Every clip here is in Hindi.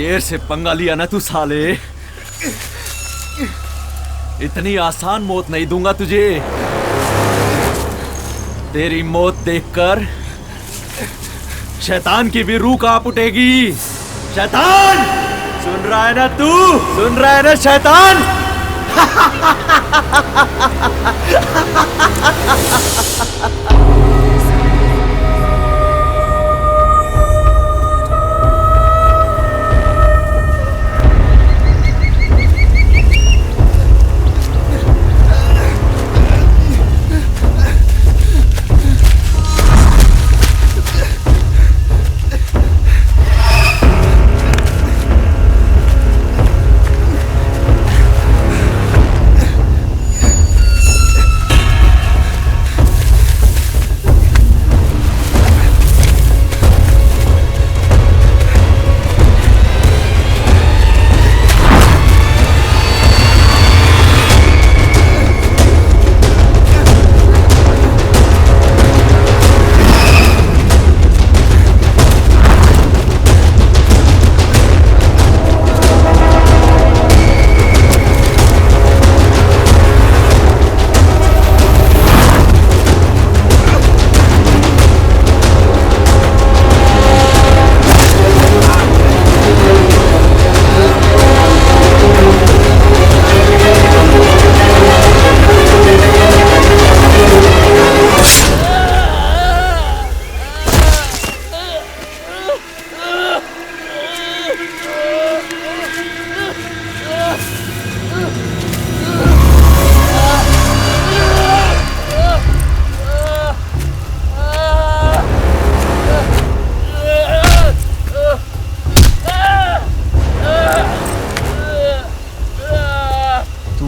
शेर से पंगा लिया ना तू साले, इतनी आसान मौत नहीं दूंगा तुझे। तेरी मौत देखकर शैतान की भी रूह कांप उठेगी। शैतान, सुन रहा है ना तू? सुन रहा है ना शैतान?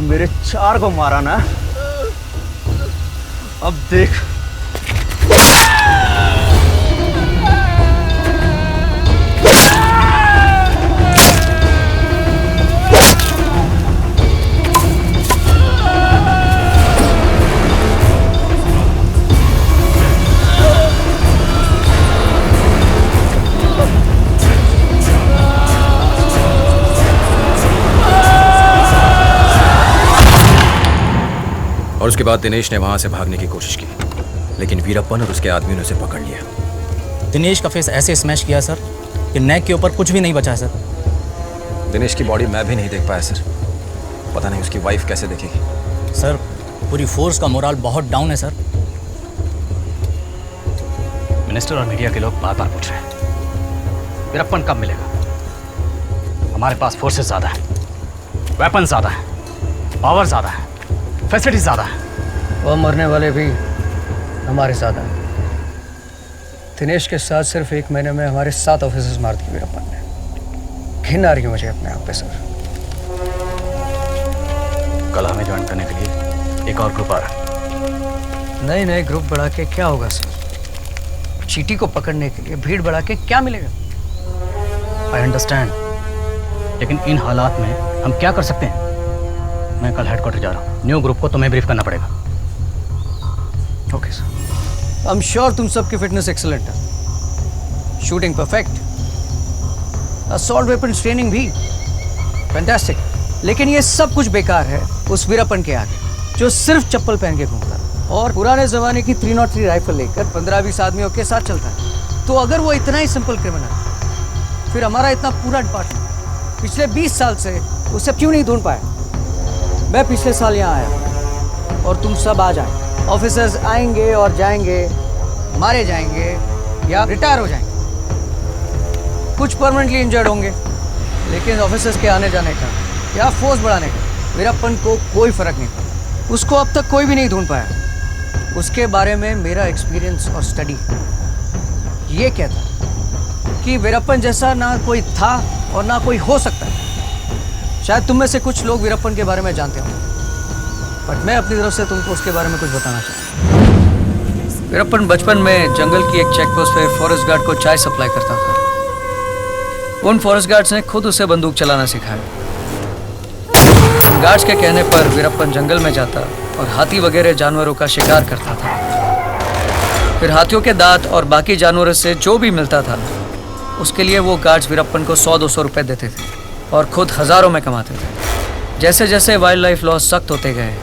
मेरे 4 को मारा ना, अब देख। और उसके बाद दिनेश ने वहां से भागने की कोशिश की, लेकिन वीरप्पन और उसके आदमियों ने उसे पकड़ लिया। दिनेश का फेस ऐसे स्मैश किया सर कि नेक के ऊपर कुछ भी नहीं बचा सर। दिनेश की बॉडी मैं भी नहीं देख पाया सर, पता नहीं उसकी वाइफ कैसे देखेगी। सर पूरी फोर्स का मोराल बहुत डाउन है सर। मिनिस्टर और मीडिया के लोग बार बार पूछ रहे हैं वीरप्पन कब मिलेगा। हमारे पास फोर्सेस ज़्यादा है, वेपन ज़्यादा है, पावर ज़्यादा है, फैसिलिटीज ज़्यादा है। वो मरने वाले भी हमारे साथ हैं। दिनेश के साथ सिर्फ 1 महीने में हमारे 7 ऑफिसर्स मार दिए वीरप्पन ने। घिन आ रही है मुझे अपने आप पे सर। कल हमें ज्वाइन करने के लिए एक और ग्रुप आ रहा है। नए ग्रुप बढ़ा के क्या होगा सर? चीटी को पकड़ने के लिए भीड़ बढ़ा के क्या मिलेगा? आई अंडरस्टैंड, लेकिन इन हालात में हम क्या कर सकते हैं? मैं कल हेडक्वार्टर जा रहा हूँ। न्यू ग्रुप को तुम्हें ब्रीफ करना पड़ेगा। Okay sir. I am sure तुम सबकी फिटनेस एक्सीलेंट है। Shooting perfect, assault weapon training भी फैंटास्टिक। लेकिन ये सब कुछ बेकार है उस वीरप्पन के आगे, जो सिर्फ चप्पल पहन के घूमता है और पुराने जमाने की 303 राइफल लेकर 15-20 आदमियों के साथ चलता है। तो अगर वो इतना ही सिंपल क्रिमिनल, फिर हमारा इतना पूरा डिपार्टमेंट पिछले 20 साल से उसे क्यों नहीं ढूंढ पाया? मैं पिछले साल यहाँ आया और तुम सब आ जाए। ऑफिसर्स आएंगे और जाएंगे, मारे जाएंगे या रिटायर हो जाएंगे। कुछ परमानेंटली इंजर्ड होंगे, लेकिन ऑफिसर्स के आने जाने का या फोर्स बढ़ाने का वीरप्पन को कोई फर्क नहीं पड़ा। उसको अब तक कोई भी नहीं ढूंढ पाया। उसके बारे में मेरा एक्सपीरियंस और स्टडी ये कहता है कि वीरप्पन जैसा ना कोई था और ना कोई हो सकता है। शायद तुम में से कुछ लोग वीरप्पन के बारे में जानते हो, बट मैं अपनी तरफ से तुमको उसके बारे में कुछ बताना चाहता हूँ। वीरप्पन बचपन में जंगल की एक चेक पोस्ट पे फॉरेस्ट गार्ड को चाय सप्लाई करता था। उन फॉरेस्ट गार्ड्स ने खुद उसे बंदूक चलाना सिखाया। गार्ड्स के कहने पर वीरप्पन जंगल में जाता और हाथी वगैरह जानवरों का शिकार करता था। फिर हाथियों के दांत और बाकी जानवरों से जो भी मिलता था उसके लिए वो गार्ड्स वीरप्पन को 100-200 रुपए देते थे और खुद हज़ारों में कमाते थे। जैसे जैसे वाइल्ड लाइफ लॉज सख्त होते गए,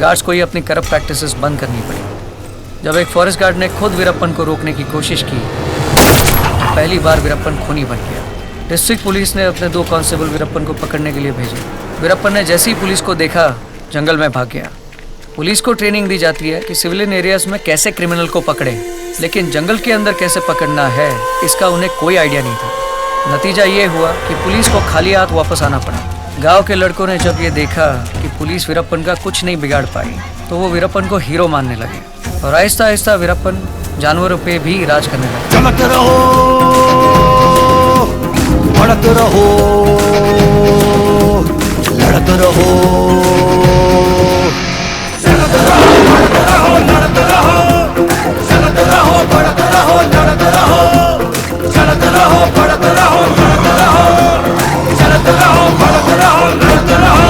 गार्ड्स को ही अपनी करप्ट प्रैक्टिसेस बंद करनी पड़ी। जब एक फॉरेस्ट गार्ड ने खुद वीरप्पन को रोकने की कोशिश की, पहली बार वीरप्पन खूनी बन गया। डिस्ट्रिक्ट पुलिस ने अपने 2 कांस्टेबल वीरप्पन को पकड़ने के लिए भेजे। वीरप्पन ने जैसे ही पुलिस को देखा, जंगल में भाग गया। पुलिस को ट्रेनिंग दी जाती है कि सिविलियन एरियाज में कैसे क्रिमिनल को पकड़े, लेकिन जंगल के अंदर कैसे पकड़ना है इसका उन्हें कोई आइडिया नहीं था। नतीजा ये हुआ कि पुलिस को खाली हाथ वापस आना पड़ा। गांव के लड़कों ने जब ये देखा कि पुलिस वीरप्पन का कुछ नहीं बिगाड़ पाई, तो वो वीरप्पन को हीरो मानने लगे और आहिस्ता आहिस्ता वीरप्पन जानवरों पे भी राज करने लगे। चलते रहो, बढ़ते रहो, लड़ते रहो, चलते रहो, बढ़ते रहो, लड़ते रहो, चलते रहो, बढ़ते रहो, लड़ते रहो, चलते रहो, बढ़ते रहो, लड़ते रहो, चलते रहो, बढ़ते रहो, लड़ते रहो।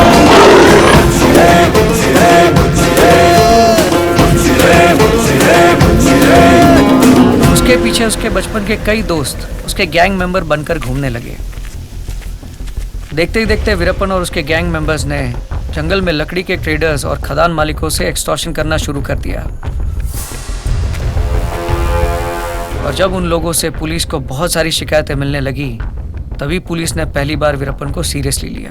मुझे मुझे मुझे मुझे मुझे। उसके पीछे उसके बचपन के कई दोस्त उसके गैंग मेंबर बनकर घूमने लगे। देखते ही देखते वीरप्पन और उसके गैंग मेंबर्स ने जंगल में लकड़ी के ट्रेडर्स और खदान मालिकों से एक्सटॉर्शन करना शुरू कर दिया। और जब उन लोगों से पुलिस को बहुत सारी शिकायतें मिलने लगी, तभी पुलिस ने पहली बार वीरप्पन को सीरियसली लिया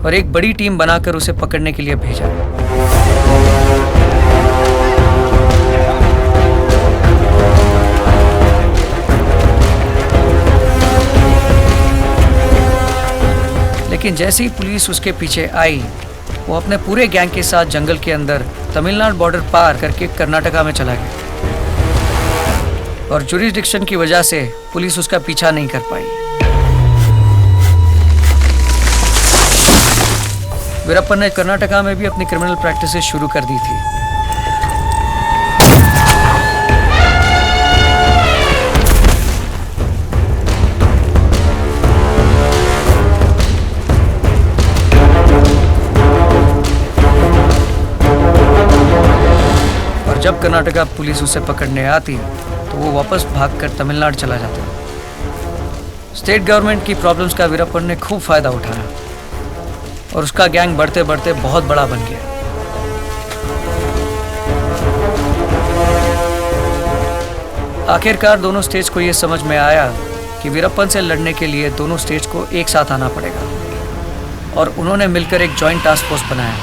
और एक बड़ी टीम बनाकर उसे पकड़ने के लिए भेजा। लेकिन जैसे ही पुलिस उसके पीछे आई, वो अपने पूरे गैंग के साथ जंगल के अंदर तमिलनाडु बॉर्डर पार करके कर्नाटका में चला गया और जुरिसडिक्शन की वजह से पुलिस उसका पीछा नहीं कर पाई। वीरप्पन ने कर्नाटका में भी अपनी क्रिमिनल प्रैक्टिसेस शुरू कर दी थी। जब कर्नाटका पुलिस उसे पकड़ने आती तो वो वापस भागकर तमिलनाडु चला जाता। स्टेट गवर्नमेंट की प्रॉब्लम्स का वीरप्पन ने खूब फायदा उठाया और उसका गैंग बढ़ते बढ़ते बहुत बड़ा बन गया। आखिरकार दोनों स्टेट्स को यह समझ में आया कि वीरप्पन से लड़ने के लिए दोनों स्टेट्स को एक साथ आना पड़ेगा और उन्होंने मिलकर एक जॉइंट टास्क फोर्स बनाया।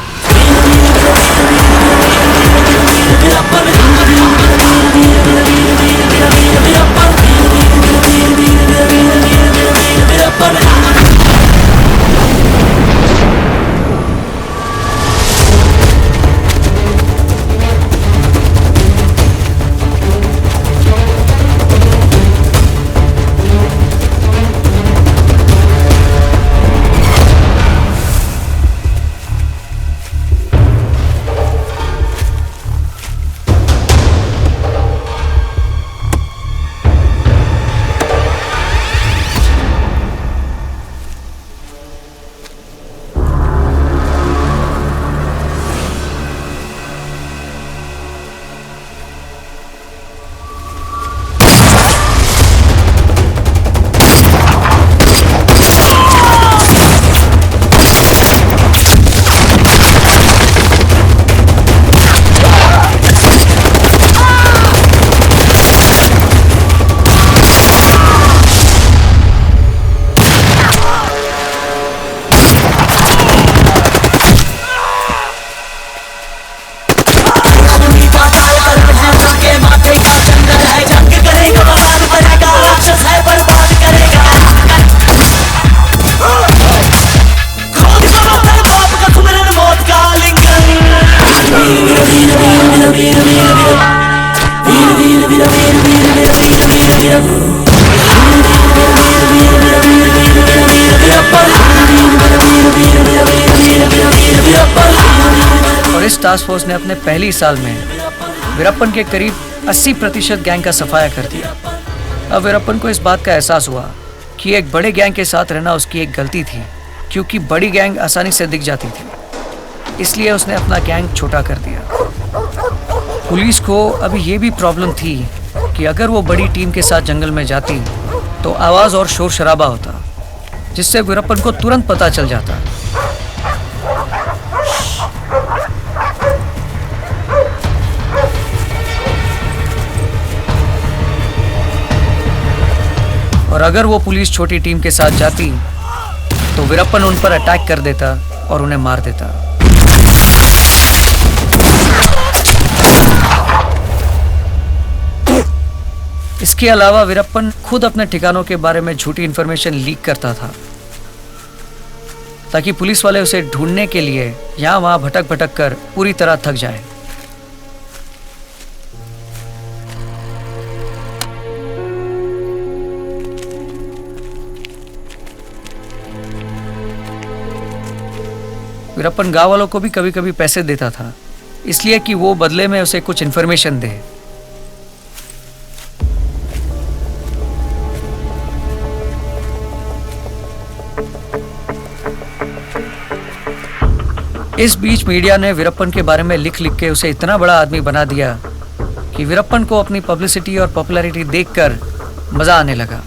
और इस टास्क फोर्स ने अपने पहली साल में वीरप्पन के करीब 80% गैंग का सफाया कर दिया। अब वीरप्पन को इस बात का एहसास हुआ कि एक बड़े गैंग के साथ रहना उसकी एक गलती थी, क्योंकि बड़ी गैंग आसानी से दिख जाती थी। इसलिए उसने अपना गैंग छोटा कर दिया। पुलिस को अभी ये भी प्रॉब्लम थी कि अगर वो बड़ी टीम के साथ जंगल में जाती तो आवाज और शोर शराबा होता, जिससे वीरप्पन को तुरंत पता चल जाता। और अगर वो पुलिस छोटी टीम के साथ जाती तो वीरप्पन उन पर अटैक कर देता और उन्हें मार देता। इसके अलावा वीरप्पन खुद अपने ठिकानों के बारे में झूठी इंफॉर्मेशन लीक करता था, ताकि पुलिस वाले उसे ढूंढने के लिए यहां वहां भटक भटक कर पूरी तरह थक जाए। वीरप्पन गांव वालों को भी कभी कभी पैसे देता था, इसलिए कि वो बदले में उसे कुछ इंफॉर्मेशन दे। इस बीच मीडिया ने वीरप्पन के बारे में लिख लिख के उसे इतना बड़ा आदमी बना दिया कि वीरप्पन को अपनी पब्लिसिटी और पॉपुलैरिटी देखकर मजा आने लगा।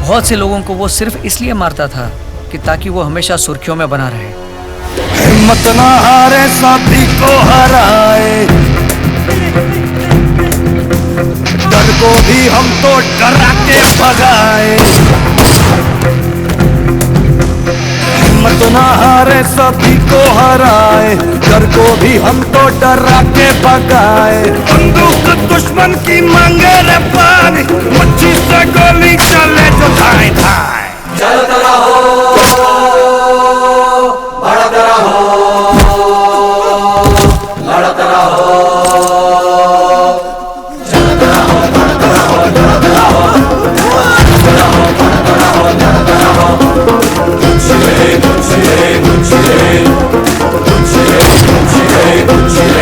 बहुत से लोगों को वो सिर्फ इसलिए मारता था कि ताकि वो हमेशा सुर्खियों में बना रहे। हिम्मत ना हारे साथी को हराए, डर को भी हम तो डरा के भगाए। हिम्मत ना हारे सभी को हराए, डर को भी हम तो डरा के भगाए। बंदूक दुश्मन की मांगे रे पानी, मच्छी से गोली चले जो धाए धाए। चलता रहो, बढ़ता रहो, लड़ता रहो, चलता रहो, बढ़ता रहो, लड़ता रहो, चलता रहो, बढ़ता रहो, लड़ता रहो। गुच्छे गुच्छे गुच्छे गुच्छे गुच्छे गुच्छे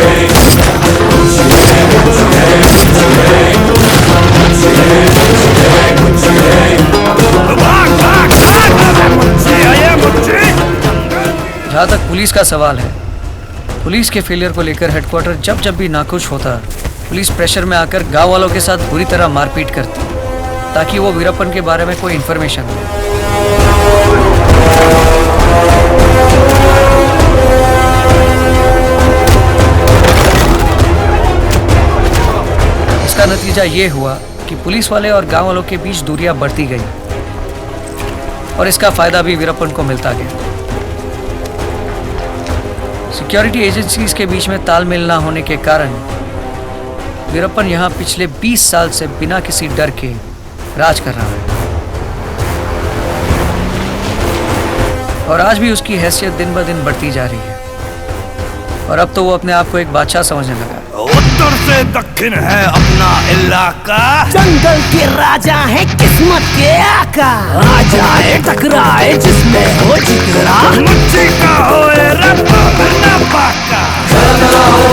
जहाँ तक पुलिस का सवाल है, पुलिस के फेलियर को लेकर हेडक्वार्टर जब जब भी नाखुश होता, पुलिस प्रेशर में आकर गांव वालों के साथ बुरी तरह मारपीट करती, ताकि वो वीरप्पन के बारे में कोई इंफॉर्मेशन दे। इसका नतीजा ये हुआ कि पुलिस वाले और गांव वालों के बीच दूरियां बढ़ती गई और इसका फायदा भी वीरप्पन को मिलता गया। सिक्योरिटी एजेंसीज के बीच में तालमेल ना होने के कारण वीरप्पन यहाँ पिछले 20 साल से बिना किसी डर के राज कर रहा है और आज भी उसकी हैसियत दिन ब दिन बढ़ती जा रही है और अब तो वो अपने आप को एक बादशाह समझने लगा। उत्तर से दक्षिण है अपना इलाका, जंगल के राजा है किस्मत के आका। आ जाए टकराए जिसमें हो जिगरा, मुझे का होए रब्बा ना पाका। चलता रहो,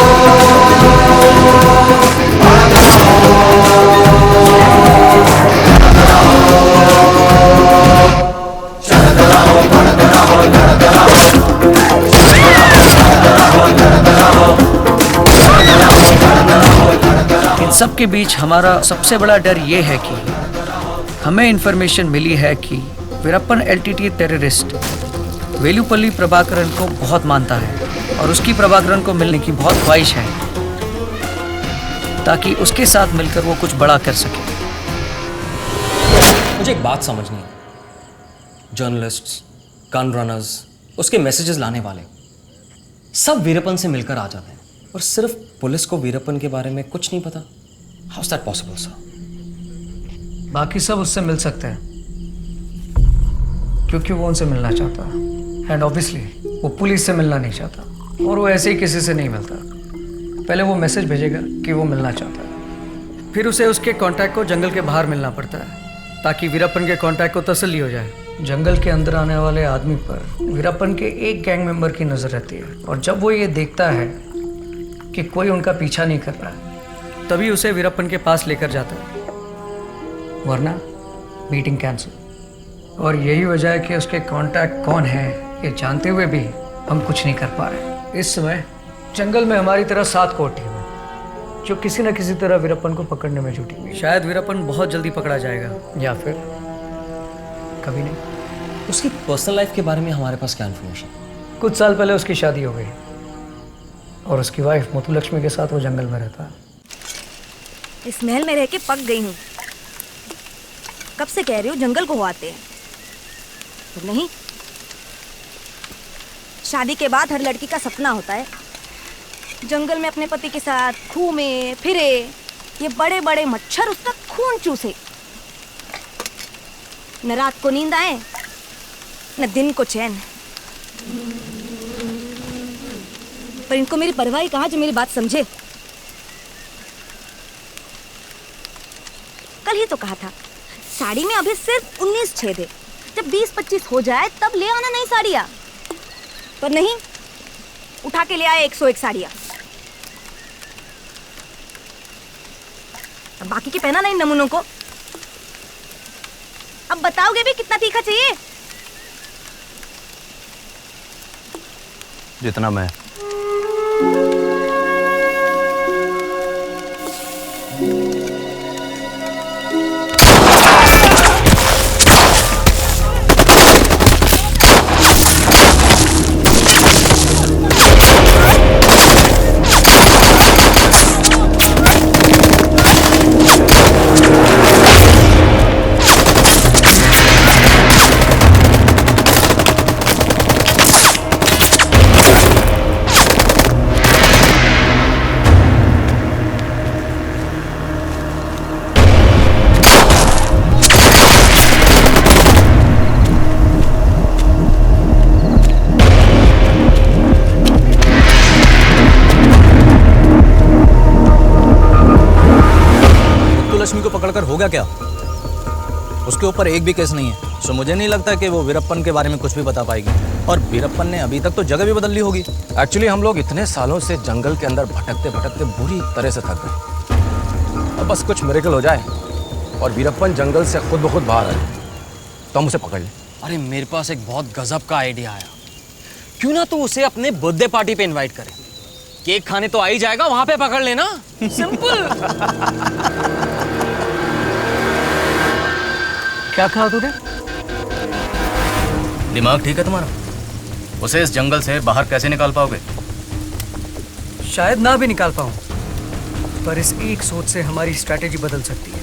चलता रहो, बढ़ता रहो, लड़ता रहो, इन सब के बीच हमारा सबसे बड़ा डर ये है कि हमें इंफॉर्मेशन मिली है कि वीरप्पन एलटीटी टेररिस्ट वेलुपल्ली प्रभाकरन को बहुत मानता है और उसकी प्रभाकरन को मिलने की बहुत ख्वाहिश है, ताकि उसके साथ मिलकर वो कुछ बड़ा कर सके। मुझे एक बात समझनी है, जर्नलिस्ट्स, गन रनर्स, उसके मैसेजेस लाने वाले सब वीरप्पन से मिलकर आ जाते हैं और सिर्फ पुलिस को वीरप्पन के बारे में कुछ नहीं पता। How is that possible sir? बाकी सब उससे मिल सकते हैं क्योंकि वो उनसे मिलना चाहता है एंड ऑब्वियसली वो पुलिस से मिलना नहीं चाहता और वो ऐसे ही किसी से नहीं मिलता। पहले वो मैसेज भेजेगा कि वो मिलना चाहता है, फिर उसे उसके कांटेक्ट को जंगल के बाहर मिलना पड़ता है ताकि वीरप्पन के कांटेक्ट को तसल्ली हो जाए जंगल के अंदर आने वाले आदमी पर वीरप्पन के एक गैंग मेंबर की नजर रहती है, और जब वो ये देखता है कि कोई उनका पीछा नहीं कर रहा है, तभी उसे वीरप्पन के पास लेकर जाता है, वरना मीटिंग कैंसिल। और यही वजह है कि उसके कांटेक्ट कौन है ये जानते हुए भी हम कुछ नहीं कर पा रहे। इस समय जंगल में हमारी तरह 7 कोर टीम है जो किसी न किसी तरह वीरप्पन को पकड़ने में जुटी हुई है। शायद वीरप्पन बहुत जल्दी पकड़ा जाएगा, या फिर कभी नहीं। उसकी पर्सनल लाइफ के बारे में हमारे पास क्या इन्फॉर्मेशन? कुछ साल पहले उसकी शादी हो गई और उसकी वाइफ मुथुलक्ष्मी के साथ वो जंगल में रहता है। इस महल में रह के पक गई हूँ। कब से कह रही हूँ जंगल को आते हैं, तो नहीं। शादी के बाद हर लड़की का सपना होता है जंगल में अपने पति के साथ घूमे फिरे, ये बड़े बड़े मच्छर उसका खून चूसे, न रात को नींद आए न दिन को चैन। पर इनको मेरी परवाह ही कहाँ जो मेरी बात समझे। कल ही तो कहा था साड़ी में अभी सिर्फ 19 छेद है, जब 20-25 हो जाए तब ले आना नई साड़ियाँ। पर नहीं, उठा के ले आए 101 साड़ियाँ। अब बाकी की पहना नहीं नमूनों को। अब बताओगे भी कितना तीखा चाहिए? जितना मैं। लक्ष्मी को पकड़कर हो गया क्या? उसके ऊपर एक भी केस नहीं है, सो मुझे नहीं लगता कि वो वीरप्पन के बारे में कुछ भी बता पाएगी। और वीरप्पन ने अभी तक तो जगह भी बदल ली होगी। एक्चुअली हम लोग इतने सालों से जंगल के अंदर भटकते भटकते बुरी तरह से थक गए। अब बस कुछ मिरेकल हो जाए और वीरप्पन जंगल से खुद ब खुद बाहर आए तो हम उसे पकड़ लें। अरे मेरे पास एक बहुत गजब का आइडिया आया। क्यों ना तू उसे अपने बर्थडे पार्टी पे इनवाइट करे, केक खाने तो आ ही जाएगा, वहां पे पकड़ लेना। सिंपल। क्या कहा तूने? दिमाग ठीक है तुम्हारा? उसे इस जंगल से बाहर कैसे निकाल पाओगे? शायद ना भी निकाल पाऊं, पर इस एक सोच से हमारी स्ट्रैटेजी बदल सकती है।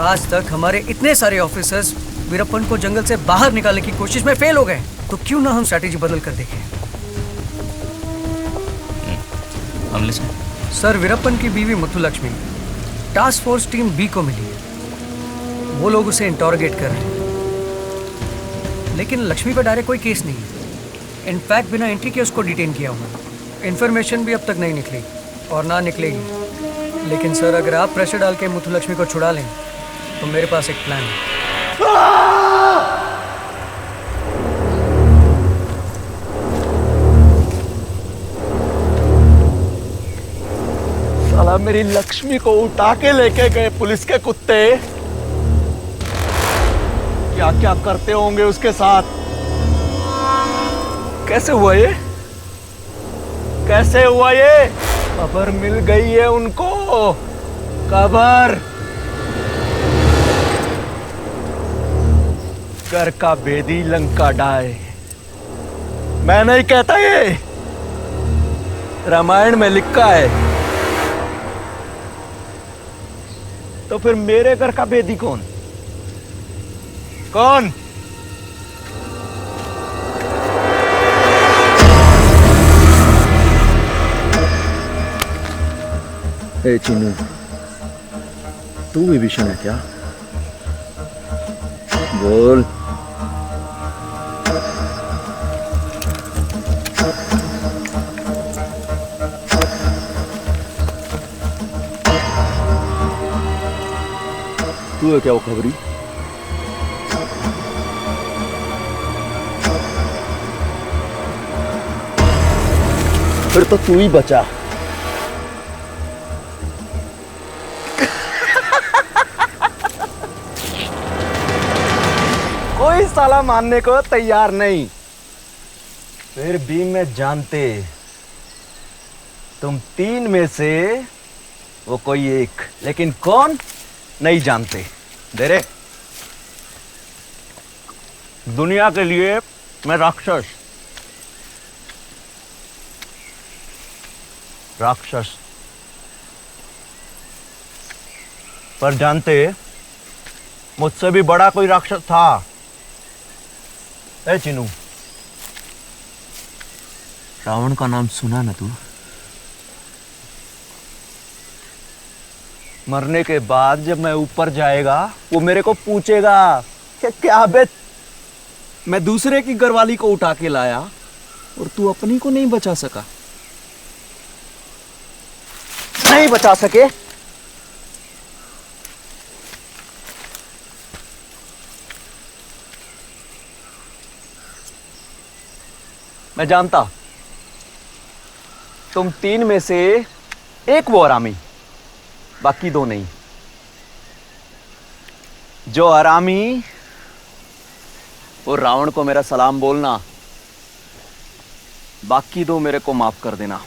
आज तक हमारे इतने सारे ऑफिसर्स वीरप्पन को जंगल से बाहर निकालने की कोशिश में फेल हो गए, तो क्यों ना हम स्ट्रैटेजी बदल कर देखें। हम लिस्ट सर, वीरप्पन की बीवी Muthulakshmi task force team B को मिली है। वो लोग उसे इंटरोगेट कर रहे हैं, लेकिन लक्ष्मी पर डायरेक्ट कोई केस नहीं है। इनफैक्ट बिना एंट्री के उसको डिटेन किया हुआ। इन्फॉर्मेशन भी अब तक नहीं निकली और ना निकलेगी। लेकिन सर, अगर आप प्रेशर डाल के मुथुलक्ष्मी को छुड़ा लें तो मेरे पास एक प्लान है। साला मेरी लक्ष्मी को उठा के लेके गए पुलिस के कुत्ते। क्या क्या करते होंगे उसके साथ। कैसे हुआ ये? कैसे हुआ ये? खबर मिल गई है उनको। खबर घर का भेदी लंका डाय। मैं नहीं कहता, ये रामायण में लिखा है। तो फिर मेरे घर का भेदी कौन? कौन? ए चीनू, तू भी भीषण है क्या? बोल। तू है क्या वो खबरी? फिर तो तू ही बचा। कोई साला मानने को तैयार नहीं। फिर भी मैं जानते तुम तीन में से वो कोई एक, लेकिन कौन नहीं जानते। देरे दुनिया के लिए मैं राक्षस पर जानते मुझसे भी बड़ा कोई राक्षस था। ए चिनू, रावण का नाम सुना ना तू? मरने के बाद जब मैं ऊपर जाएगा वो मेरे को पूछेगा कि क्या बे, मैं दूसरे की घरवाली को उठा के लाया और तू अपनी को नहीं बचा सका। नहीं बचा सके? मैं जानता तुम तीन में से एक वो हरामी, बाकी दो नहीं। जो हरामी वो रावण को मेरा सलाम बोलना, बाकी दो मेरे को माफ कर देना।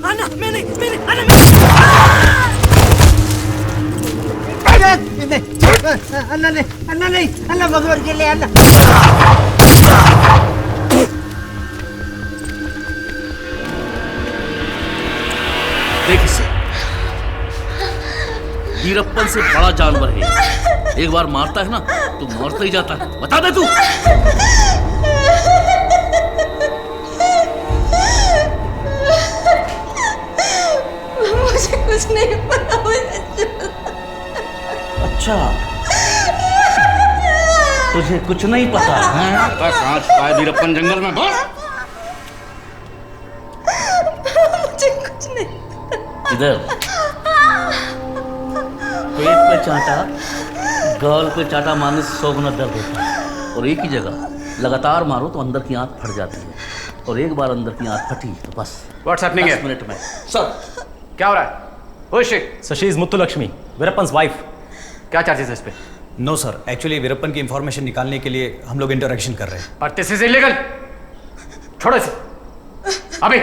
अन्ना मैंने अन्ना नहीं अन्ना भगवान के लिए अन्ना। देख इसे, वीरप्पन से बड़ा जानवर है। एक बार मारता है ना तो मरता ही जाता है। बता दे तू। मुझे कुछ नहीं पता। अच्छा, तुझे कुछ नहीं पता है? कहाँ छुपा वीरप्पन जंगल में? बोल। मुझे कुछ नहीं। इधर पेट पे चाटा, गाल पे चाटा मारने से 100 गुना दर्द होता है। और एक ही जगह लगातार मारो तो अंदर की आंत फट जाती है। और एक बार अंदर की आंत फटी तो बस What's happening 10 here? मिनट में। सर, क्या हो रहा है? Who is she? Sir she is Muthulakshmi, Veerappan's wife. क्या चार्जेस है इस पे? नो सर, एक्चुअली वीरप्पन की इंफॉर्मेशन निकालने के लिए हम लोग इंटरेक्शन कर रहे हैं। But this is illegal. छोड़ो इसे अभी।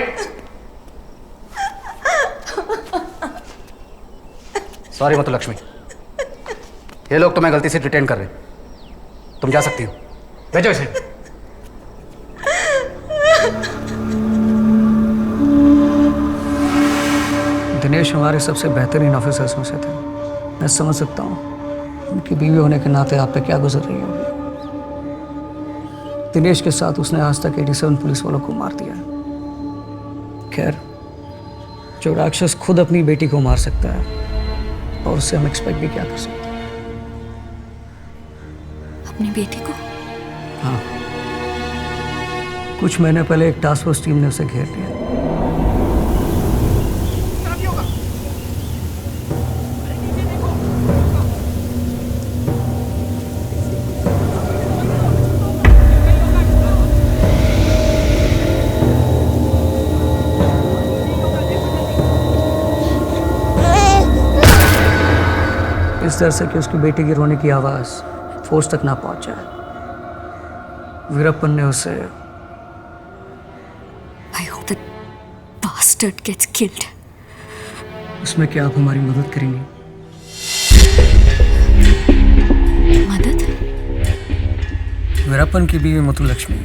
सॉरी मुत्तुलक्ष्मी, ये लोग तुम्हें गलती से डिटेन कर रहे हैं। तुम जा सकती हो, भेजो इसे। दिनेश हमारे सबसे बेहतरीन ऑफिसर्स में से थे। मैं समझ सकता हूँ उनकी बीवी होने के नाते आप पे क्या गुजर रही होगी। दिनेश के साथ उसने आज तक 87 पुलिस वालों को मार दिया है। खैर, जो राक्षस खुद अपनी बेटी को मार सकता है और उससे हम एक्सपेक्ट भी क्या कर सकते हैं। अपनी बेटी को? हाँ, कुछ महीने पहले एक टास्क फोर्स टीम ने उसे घेर लिया। इस डर से कि उसकी बेटी की रोने की आवाज फोर्स तक ना पहुंच जाए, वीरप्पन ने उसे I hope that bastard gets killed. उसमें क्या आप हमारी मदद करेंगी? मदद? वीरप्पन की बीवी मुत्तुलक्ष्मी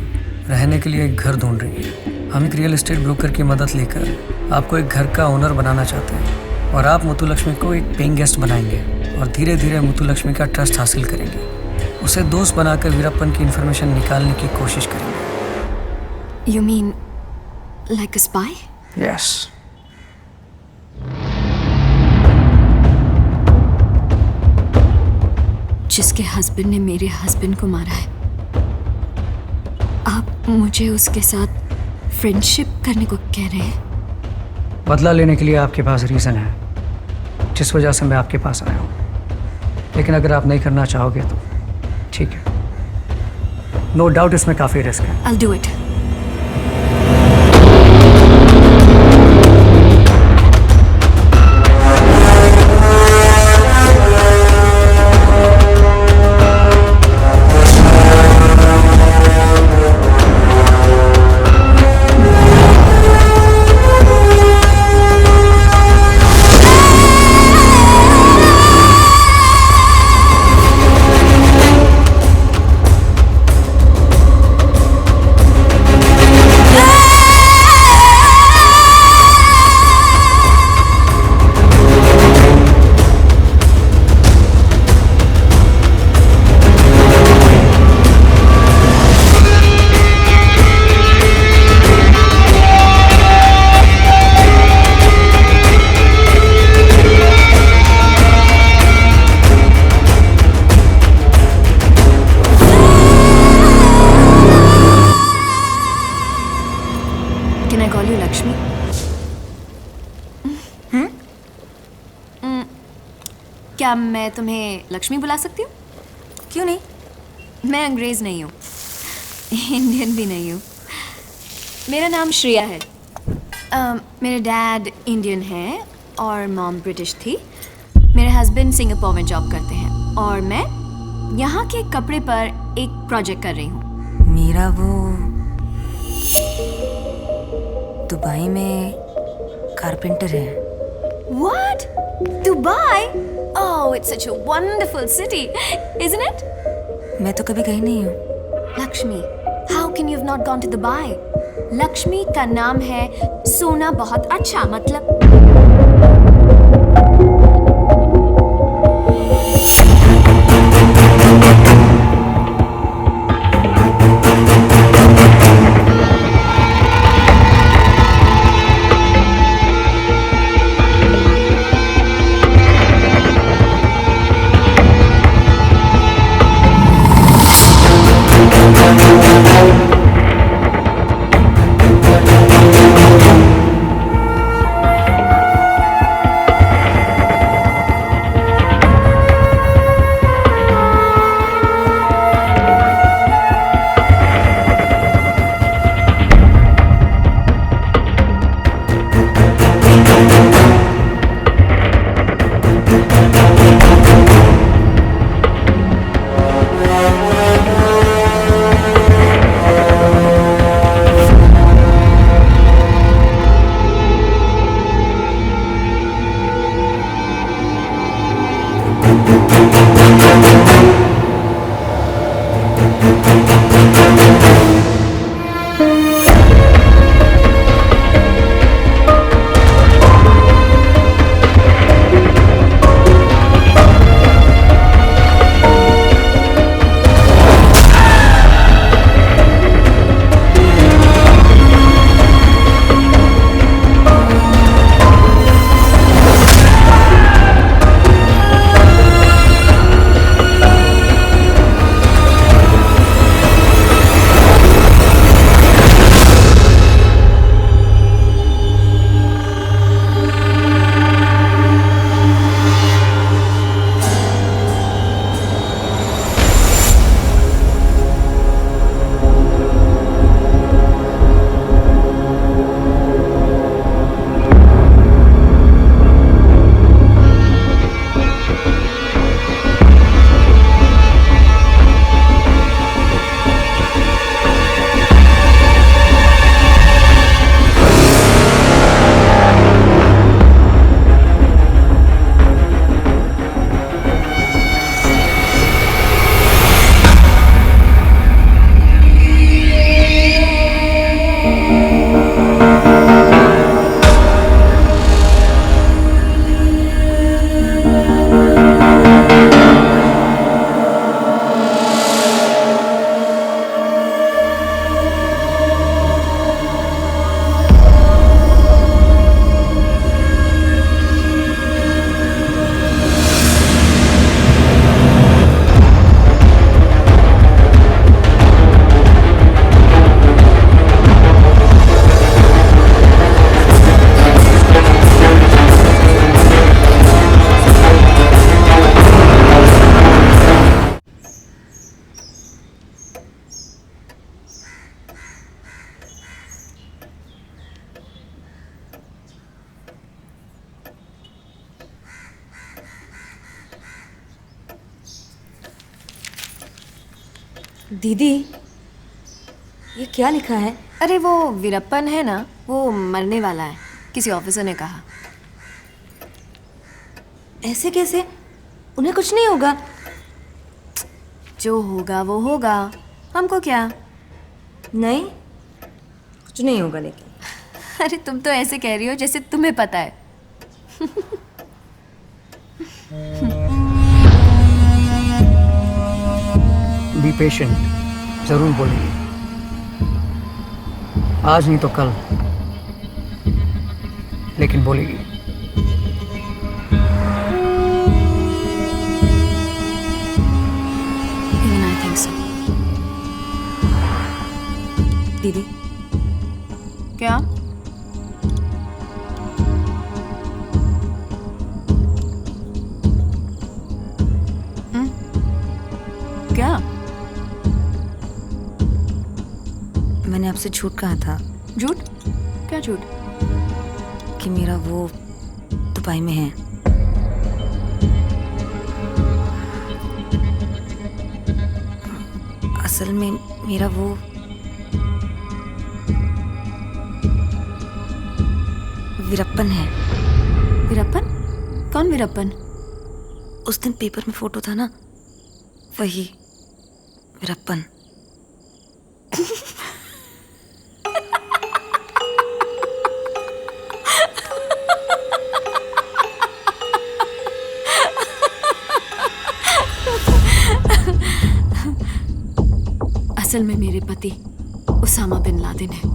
रहने के लिए एक घर ढूंढ रही है। हम एक रियल एस्टेट ब्रोकर की मदद लेकर आपको एक घर का ओनर बनाना चाहते हैं और आप मुत्तुलक्ष्मी को एक पेइंग गेस्ट बनाएंगे और धीरे धीरे मुत्तुलक्ष्मी का ट्रस्ट हासिल करेंगे। उसे दोस्त बनाकर वीरप्पन की इंफॉर्मेशन निकालने की कोशिश करेंगे। You mean like a spy? Yes. जिसके हस्बैंड ने मेरे हस्बैंड को मारा है, आप मुझे उसके साथ फ्रेंडशिप करने को कह रहे हैं? बदला लेने के लिए आपके पास रीज़न है जिस वजह से मैं आपके पास आया हूँ, लेकिन अगर आप नहीं करना चाहोगे तो ठीक है। नो डाउट इसमें काफ़ी रिस्क है। I'll do it. Can I call you Lakshmi? क्या मैं तुम्हें लक्ष्मी बुला सकती हूँ? क्यों नहीं? मैं अंग्रेज नहीं हूँ, इंडियन भी नहीं हूँ। मेरा नाम श्रेया है। मेरे डैड इंडियन हैं और मॉम ब्रिटिश थी। मेरे हस्बैंड सिंगापुर में जॉब करते हैं और मैं यहाँ के कपड़े पर एक प्रोजेक्ट कर रही हूँ। मेरा वो दुबई में कारपेंटर है। What? Dubai? Oh, it's such a wonderful city, isn't it? मैं तो कभी गई नहीं हूँ। Lakshmi, how can you have not gone to Dubai? Lakshmi का नाम है सोना बहुत अच्छा, मतलब दीदी, ये क्या लिखा है? अरे वो वीरप्पन है ना, वो मरने वाला है, किसी ऑफिसर ने कहा। ऐसे कैसे? उन्हें कुछ नहीं होगा। जो होगा वो होगा, हमको क्या। नहीं, कुछ नहीं होगा लेकिन। अरे तुम तो ऐसे कह रही हो जैसे तुम्हें पता है। बी पेशेंट, जरूर बोलेगी। आज नहीं तो कल, लेकिन बोलेगी। Even I think so. दीदी, क्या? क्या? मैंने आपसे झूठ कहा था। झूठ? क्या झूठ? कि मेरा वो दुबई में है। असल में मेरा वो वीरप्पन है। वीरप्पन? कौन वीरप्पन? उस दिन पेपर में फोटो था ना, वही वीरप्पन। असल में मेरे पति उसामा बिन लादेन है।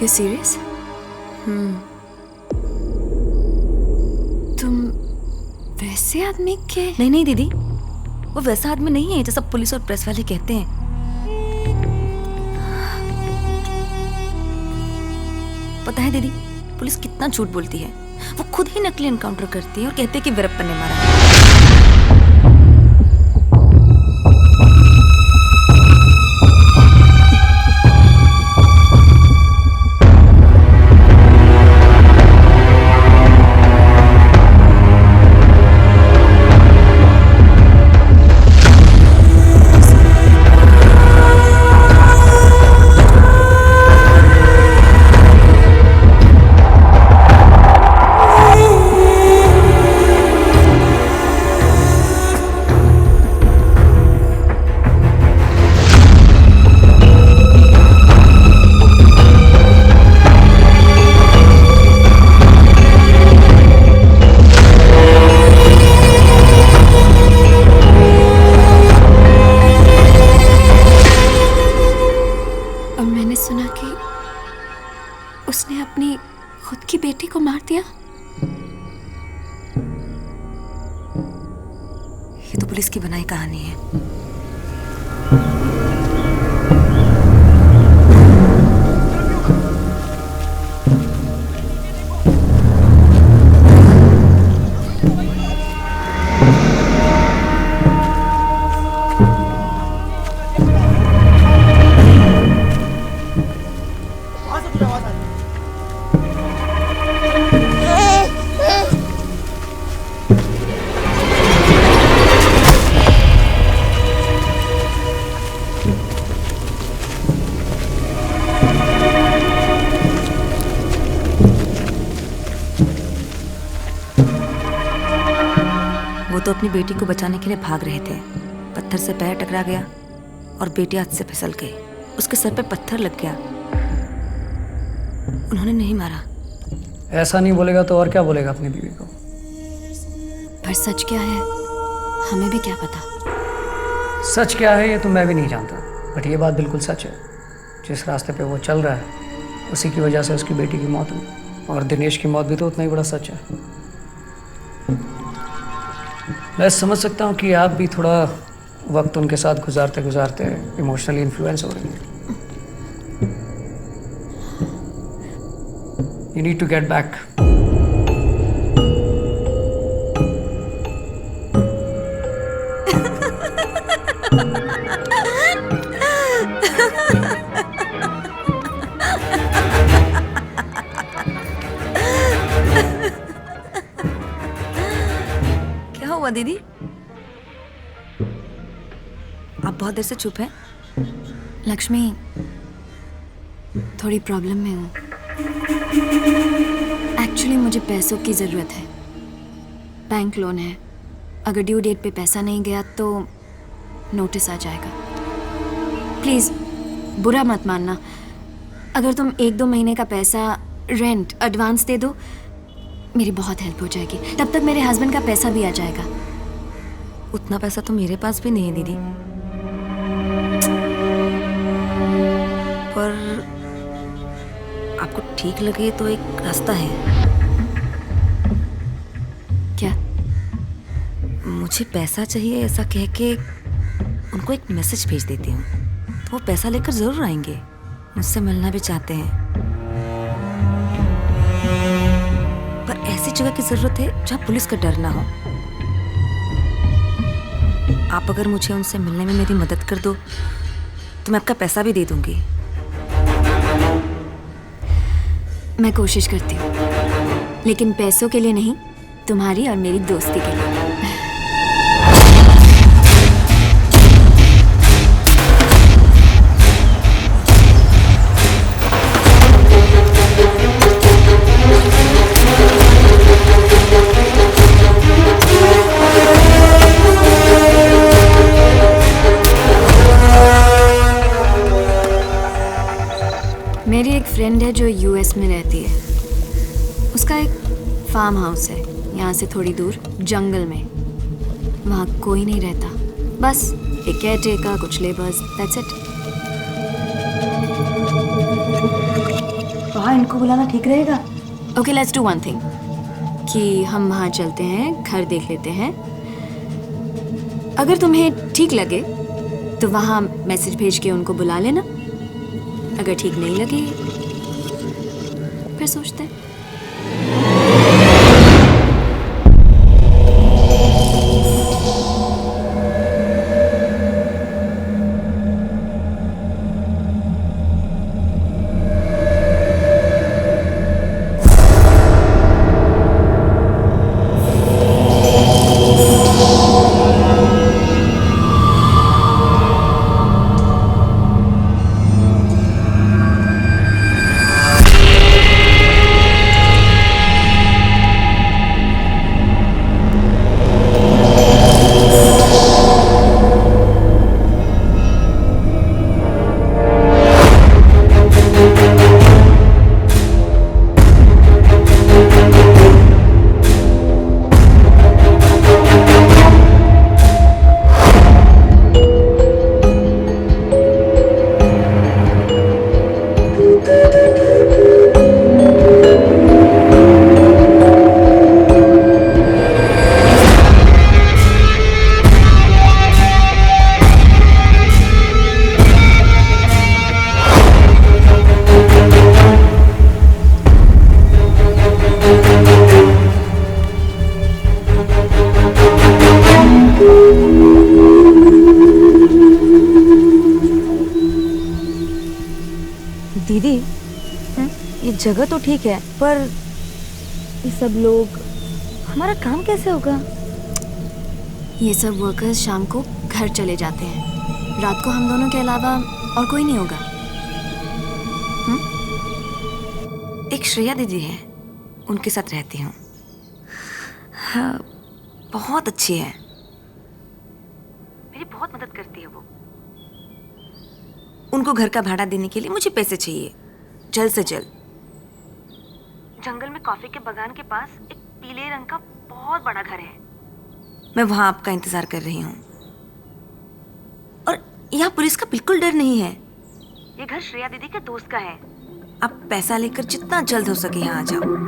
You serious? तुम वैसे आदमी के? नहीं नहीं दीदी, वो वैसा आदमी नहीं है जैसा पुलिस और प्रेस वाले कहते हैं। पता है दीदी, पुलिस कितना झूठ बोलती है। वो खुद ही नकली एनकाउंटर करती है और कहते हैं कि वीरप्पन ने मारा है। सुना कि उसने अपनी खुद की बेटी को मार दिया। ये तो पुलिस की बनाई कहानी है। वो तो अपनी बेटी को बचाने के लिए भाग रहे थे। पत्थर से पैर टकरा गया और बेटी हाथ से फिसल गई। उसके सर पे पत्थर लग गया। उन्होंने नहीं मारा। ऐसा नहीं बोलेगा तो और क्या बोलेगा अपनी बीवी को? पर सच क्या है हमें भी क्या पता। सच क्या है ये तो मैं भी नहीं जानता, बट ये बात बिल्कुल सच है। जिस रास्ते पे वो चल रहा है उसी की वजह से उसकी बेटी की मौत हुई, और दिनेश की मौत भी तो उतना ही बड़ा सच है। मैं समझ सकता हूँ कि आप भी थोड़ा वक्त उनके साथ गुजारते गुजारते इमोशनली इन्फ्लुएंस हो रही हैं। You need to get back. दीदी? आप बहुत देर से चुप हैं। लक्ष्मी, थोड़ी प्रॉब्लम में हूँ। एक्चुअली मुझे पैसों की ज़रूरत है। बैंक लोन है, अगर ड्यू डेट पे पैसा नहीं गया तो नोटिस आ जाएगा। प्लीज़ बुरा मत मानना, अगर तुम 1-2 महीने का पैसा रेंट एडवांस दे दो, मेरी बहुत हेल्प हो जाएगी। तब तक मेरे हस्बैंड का पैसा भी आ जाएगा। उतना पैसा तो मेरे पास भी नहीं है दीदी, पर आपको ठीक लगे तो एक रास्ता है। क्या? मुझे पैसा चाहिए ऐसा कह के उनको एक मैसेज भेज देती हूँ, तो वो पैसा लेकर जरूर आएंगे। मुझसे मिलना भी चाहते हैं, पर ऐसी जगह की जरूरत है जहाँ पुलिस का डर ना हो। आप अगर मुझे उनसे मिलने में मेरी मदद कर दो तो मैं आपका पैसा भी दे दूंगी। मैं कोशिश करती हूँ, लेकिन पैसों के लिए नहीं, तुम्हारी और मेरी दोस्ती के लिए। मेरी एक फ्रेंड है जो यूएस में रहती है। उसका एक फार्म हाउस है यहाँ से थोड़ी दूर जंगल में। वहाँ कोई नहीं रहता, बस एक केयरटेकर, कुछ लेबर्स, दैट्स इट। वहाँ इनको बुलाना ठीक रहेगा? Okay, let's do one thing कि हम वहाँ चलते हैं, घर देख लेते हैं। अगर तुम्हें ठीक लगे तो वहाँ मैसेज भेज के उनको बुला लेना। अगर ठीक नहीं लगे फिर सोचते हैं। दीदी, ये जगह तो ठीक है, पर ये सब लोग, हमारा काम कैसे होगा? ये सब वर्कर्स शाम को घर चले जाते हैं। रात को हम दोनों के अलावा और कोई नहीं होगा। एक श्रेया दीदी है, उनके साथ रहती हूँ। हाँ, बहुत अच्छी है, मेरी बहुत मदद करती है वो। उनको घर का भाड़ा देने के लिए मुझे पैसे चाहिए, जल्द से जल्द। जंगल में कॉफी के बागान के पास एक पीले रंग का बहुत बड़ा घर है, मैं वहां आपका इंतजार कर रही हूँ। और यहाँ पुलिस का बिल्कुल डर नहीं है। ये घर श्रेया दीदी के दोस्त का है। आप पैसा लेकर जितना जल्द हो सके यहाँ आ जाओ।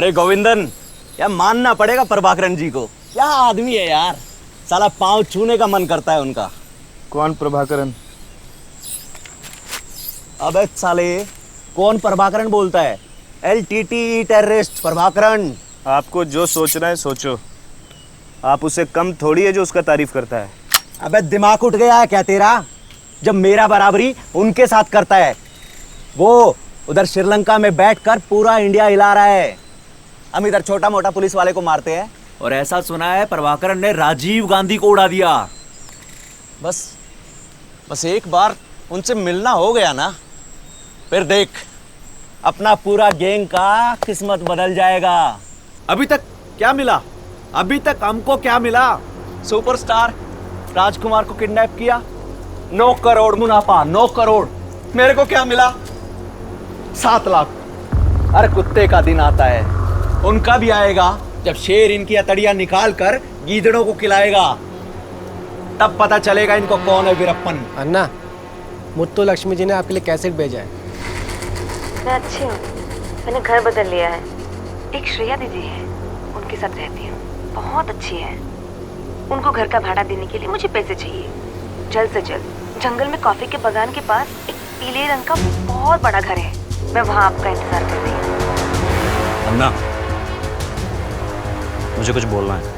अबे गोविंदन, यार मानना पड़ेगा प्रभाकरन जी को, क्या आदमी है यार। साला पांव छूने का मन करता है उनका। कौन प्रभाकरन? अबे साले, कौन प्रभाकरन बोलता है? LTT terrorist Prabhakaran. आपको जो सोचना है सोचो, आप उसे कम थोड़ी है जो उसका तारीफ करता है। अबे दिमाग उठ गया है क्या तेरा, जब मेरा बराबरी उनके साथ करता है। वो उधर श्रीलंका में बैठकर पूरा इंडिया हिला रहा है, हम इधर छोटा मोटा पुलिस वाले को मारते हैं। और ऐसा सुना है प्रभाकरन ने राजीव गांधी को उड़ा दिया। बस एक बार उनसे मिलना हो गया ना, फिर देख अपना पूरा गैंग का किस्मत बदल जाएगा। अभी तक क्या मिला? अभी तक हमको क्या मिला? सुपरस्टार राजकुमार को किडनैप किया, 9 करोड़ मुनाफा, 9 करोड़। मेरे को क्या मिला? 7 लाख। अरे कुत्ते का दिन आता है, उनका भी आएगा जब शेर इनकी हथेलियां निकाल कर गीदड़ों को खिलाएगा, तब पता चलेगा इनको कौन है वीरप्पन। अन्ना, मुत्तु लक्ष्मी जी ने आपके लिए कैसेट भेजा है। मैं अच्छी हूँ, मैंने घर बदल लिया है। एक श्रेया दीदी है, उनके साथ रहती हूँ, बहुत अच्छी है। उनको घर का भाड़ा देने के लिए मुझे पैसे चाहिए, जल्द से जल्द। जंगल में कॉफी के बागान के पास एक पीले रंग का बहुत बड़ा घर है, मैं वहाँ आपका इंतजार कर रही हूँ। अन्ना, मुझे कुछ बोलना है।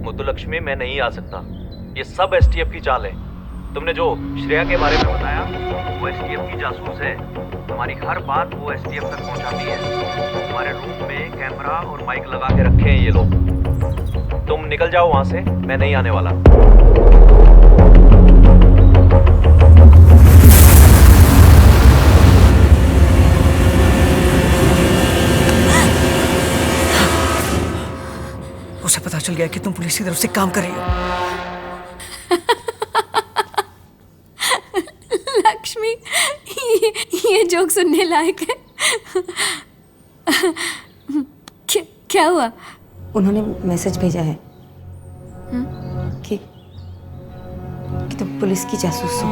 मुत्तुलक्ष्मी, मैं नहीं आ सकता। ये सब STF की चाल है। तुमने जो श्रेया के बारे में बताया, वो STF की जासूस है। हमारी हर बात वो STF तक पहुंचाती है। हमारे रूम में कैमरा और माइक लगा के रखे हैं ये लोग। तुम निकल जाओ वहां से, मैं नहीं आने वाला। उसे पता चल गया कि तुम पुलिस की तरफ से काम कर रही हो। लक्ष्मी, ये जोक सुनने लायक है। क्या हुआ? उन्होंने मैसेज भेजा है कि तुम पुलिस की जासूस हो।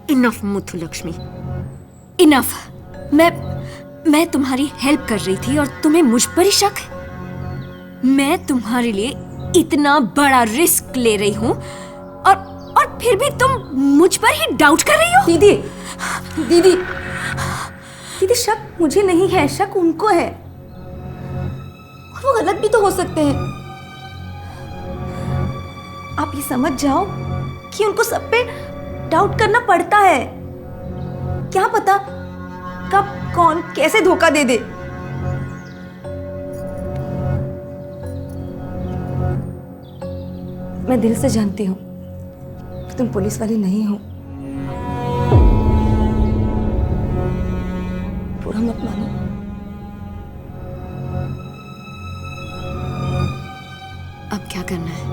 Enough Muthulakshmi, enough. मैं तुम्हारी हेल्प कर रही थी और तुम्हें मुझ पर ही शक है? मैं तुम्हारे लिए इतना बड़ा रिस्क ले रही हूँ और फिर भी तुम मुझ पर ही डाउट कर रही हो? दीदी, दीदी, दीदी, शक मुझे नहीं है, शक उनको है। और वो गलत भी तो हो सकते हैं। आप ये समझ जाओ कि उनको सब पे डाउट करना पड़ता है। क्या पता कब कौन कैसे धोखा दे दे। मैं दिल से जानती हूँ कि तुम पुलिस वाली नहीं हो। बुरा मत मानो। अब क्या करना है?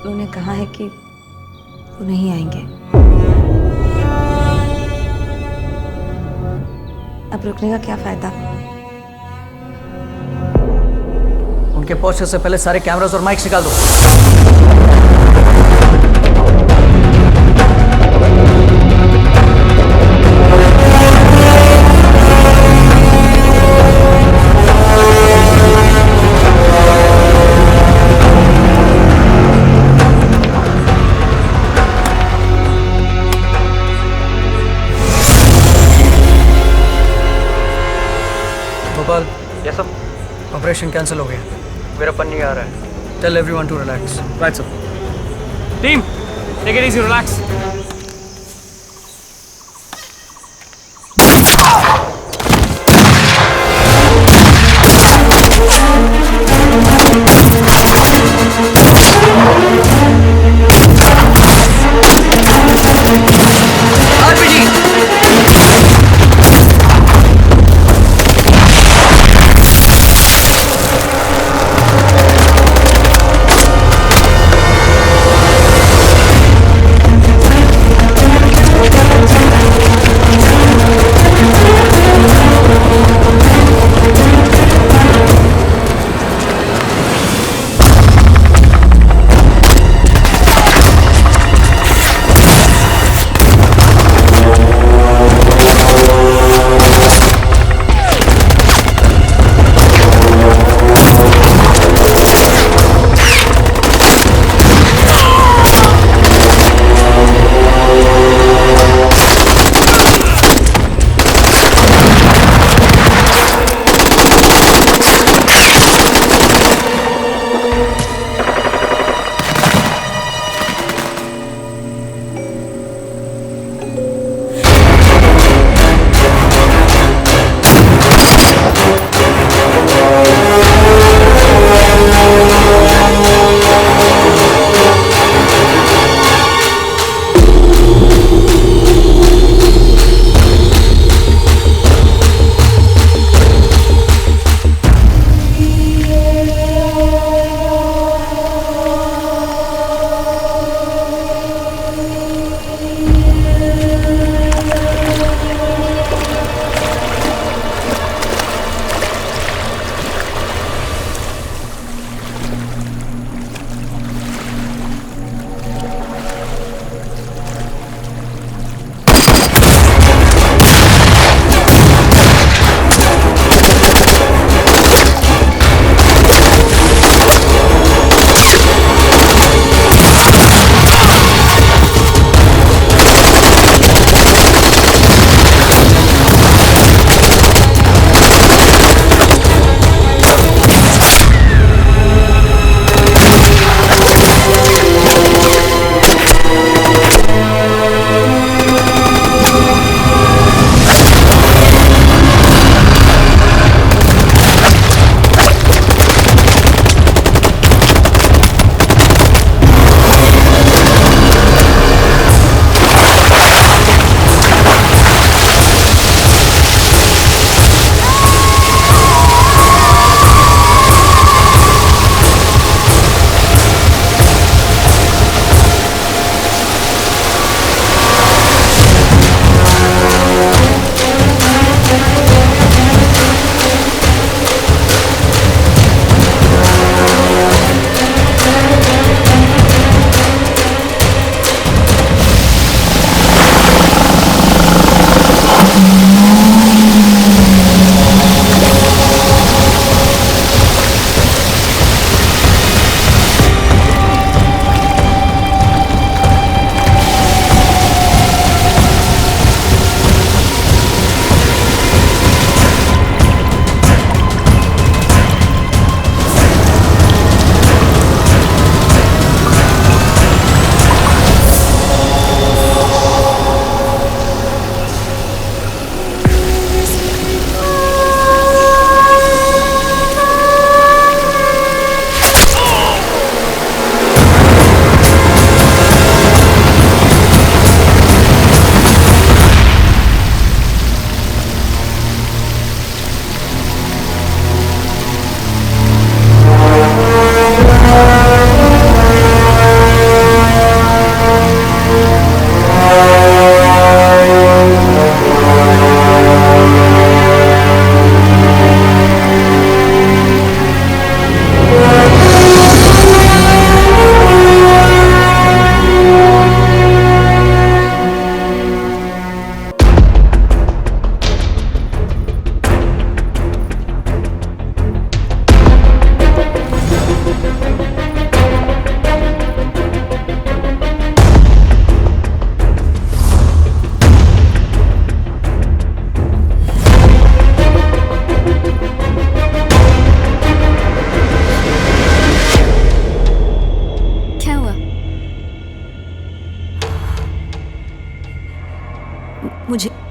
उन्होंने कहा है कि वो नहीं आएंगे। अब रुकने का क्या फायदा? उनके पहुंचने से पहले सारे कैमरास और माइक्स निकाल दो। Gopal, yes sir. Operation cancel हो गया। वीरप्पन नहीं आ रहा है। Tell everyone to relax. Right sir. Team, take it easy, relax. RPG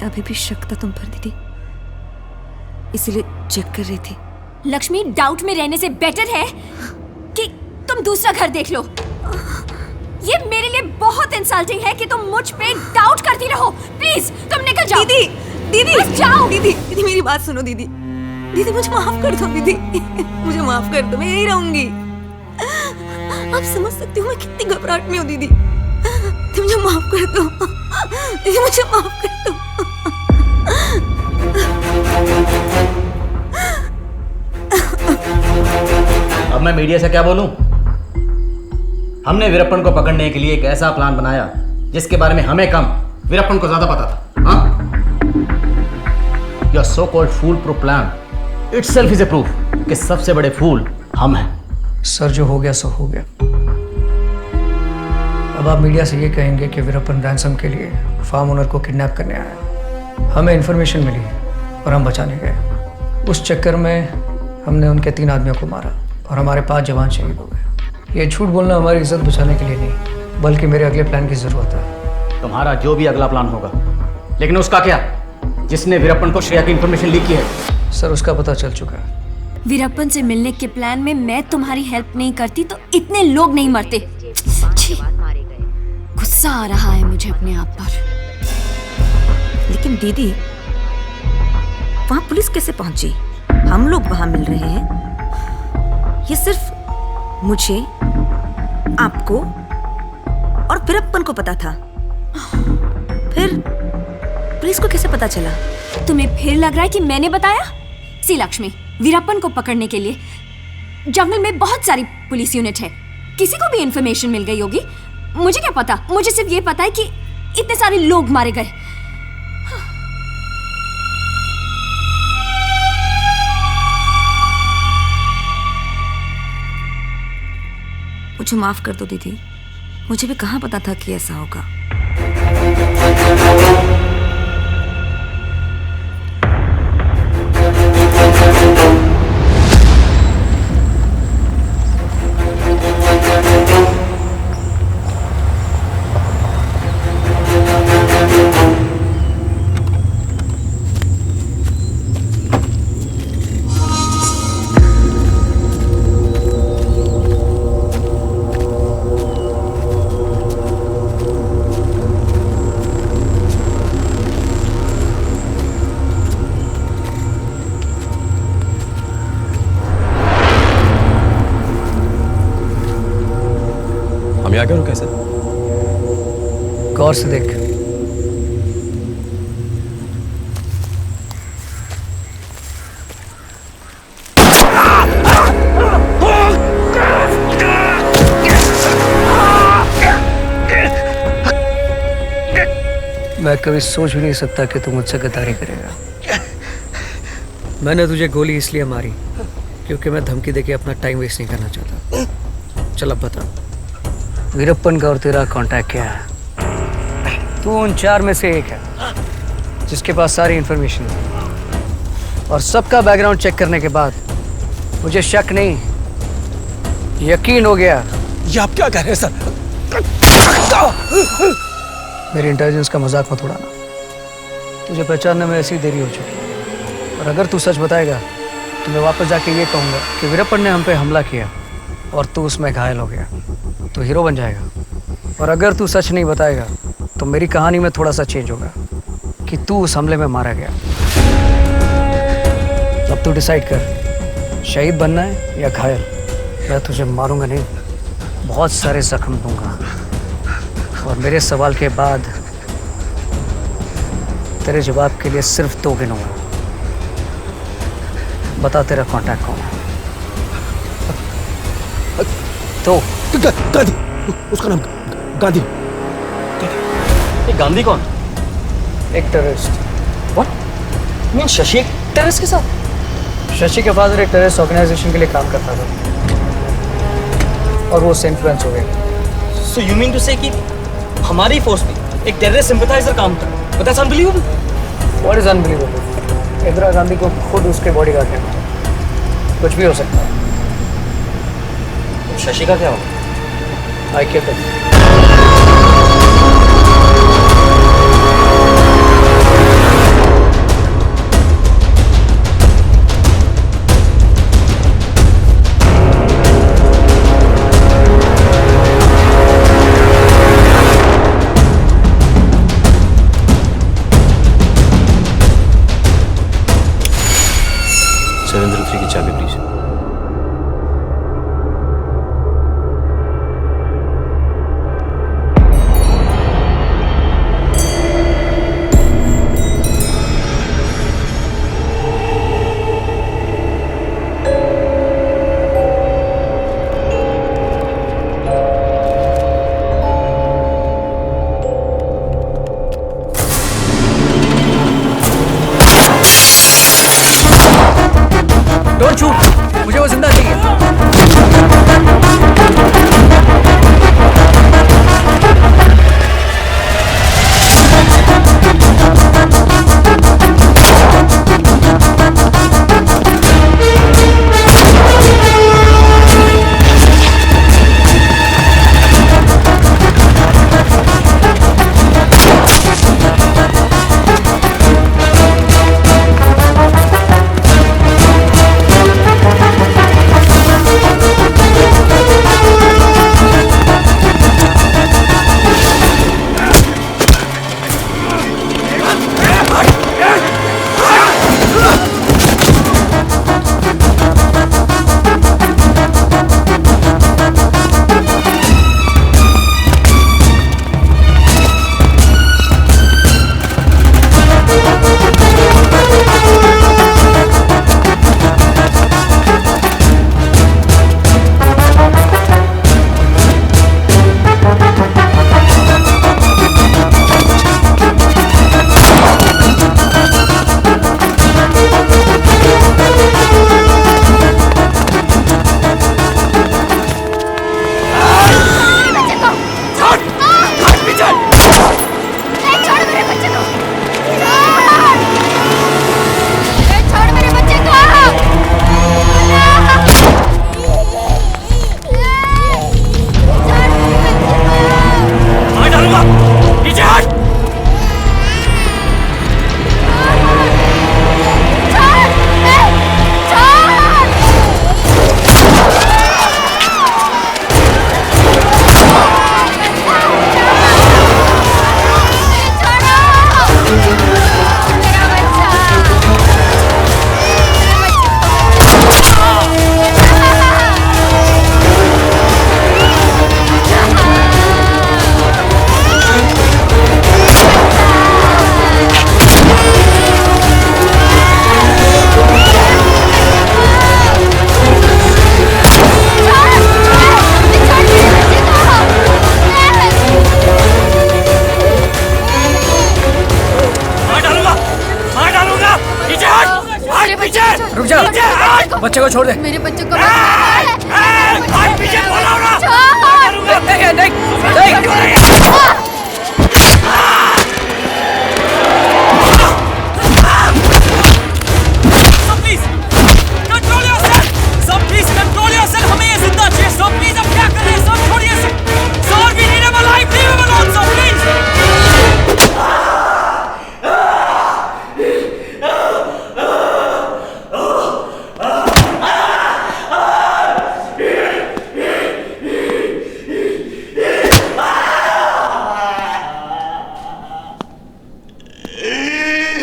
अभी भी शक था तुम पर दीदी, इसीलिए चेक कर रही थी। लक्ष्मी, डाउट में रहने से बेटर है कि तुम दूसरा घर देख लो। ये मेरे लिए बहुत इंसल्टिंग है कि तुम मुझ पे डाउट करती रहो। प्लीज तुम निकल जाओ। दीदी, दीदी, बस जाओ। दीदी, दीदी मेरी बात सुनो दीदी। दीदी मुझे माफ कर दो दीदी, मुझे माफ कर दो, मैं यही रहूंगी। आप समझ सकती हो मैं कितनी घबराहट में हूँ दीदी। दीदी मुझे माफ कर दो, दीदी मुझे माफ कर दो। अब मैं मीडिया से क्या बोलूं? हमने वीरप्पन को पकड़ने के लिए एक ऐसा प्लान बनाया जिसके बारे में हमें कम, वीरप्पन को ज्यादा पता था। हाँ? Your so-called fool-proof plan itself is a proof कि सबसे बड़े फूल हम हैं। सर, जो हो गया सो हो गया। अब आप मीडिया से ये कहेंगे कि वीरप्पन रैंसम के लिए फार्म ओनर को किडनैप करने आया। हमें इन्फॉर्मेशन मिली और हम बचाने गए। उस चक्कर में हमने उनके 3 आदमियों को मारा और हमारे 5 जवान शहीद हो गए। ये झूठ बोलना हमारी इज्जत बचाने के लिए नहीं, बल्कि मेरे अगले प्लान की जरूरत है। तुम्हारा जो भी अगला प्लान होगा, लेकिन उसका क्या जिसने वीरप्पन को श्रेया की इंफॉर्मेशन लीक की है? सर, उसका पता चल चुका है। वीरप्पन से मिलने के प्लान में मैं तुम्हारी हेल्प नहीं करती तो इतने लोग नहीं मरते। गुस्सा आ रहा है मुझे अपने आप पर। लेकिन दीदी, वहां पुलिस कैसे पहुंची? हम लोग वहां मिल रहे हैं। ये सिर्फ मुझे, आपको और वीरप्पन को पता था। फिर पुलिस को कैसे पता चला? तुम्हें फिर लग रहा है कि मैंने बताया? सी लक्ष्मी, वीरप्पन को पकड़ने के लिए जंगल में बहुत सारी पुलिस यूनिट है। किसी को भी इंफॉर्मेशन मिल गई होगी। मुझे क्या पता? मुझे सिर्फ ये पता है कि इतने सारे लोग मारे गए। मुझे माफ कर दो दीदी, मुझे भी कहाँ पता था कि ऐसा होगा। हम यहाँ क्यों रुके सर? गौर से देख। मैं कभी सोच भी नहीं सकता कि तू मुझसे गद्दारी करेगा। मैंने तुझे गोली इसलिए मारी क्योंकि मैं धमकी देके अपना टाइम वेस्ट नहीं करना चाहता। चल अब बता, वीरप्पन का और तेरा कांटेक्ट क्या है? तू उन 4 में से एक है जिसके पास सारी इंफॉर्मेशन है, और सबका बैकग्राउंड चेक करने के बाद मुझे शक नहीं, यकीन हो गया। ये आप क्या कह रहे हैं सर? मेरी इंटेलिजेंस का मजाक मत उड़ाना। तुझे पहचानने में ऐसी देरी हो चुकी है, और अगर तू सच बताएगा तो मैं वापस जाके ये कहूँगा कि वीरप्पन ने हम पे हमला किया और तू उसमें घायल हो गया। तो हीरो बन जाएगा। और अगर तू सच नहीं बताएगा तो मेरी कहानी में थोड़ा सा चेंज होगा कि तू उस हमले में मारा गया। अब तू डिसाइड कर, शहीद बनना है या घायल। मैं तुझे मारूंगा नहीं, बहुत सारे जख्म दूंगा, और मेरे सवाल के बाद तेरे जवाब के लिए सिर्फ 2 गिनूंगा। बता, तेरा कांटेक्ट कौन है? तो गांधी, उसका नाम गांधी। ये गांधी कौन? एक टेररिस्ट। व्हाट? मीन शशि एक टेररिस्ट के साथ? शशि के फादर एक टेररिस्ट ऑर्गेनाइजेशन के लिए काम करता था और वो उससे इन्फ्लुएंस हो गया। सो यू मीन टू से कि हमारी फोर्स में एक टेररिस्ट सिंपैथाइजर काम था? But that's unbelievable. What is unbelievable? Indira Gandhi को खुद उसके बॉडीगार्ड ने, कुछ भी हो सकता है। शशि का क्या होगा? I killed him. बच्चे को छोड़ दे। मेरे बच्चे को भाई पीछे बोलाओ ना।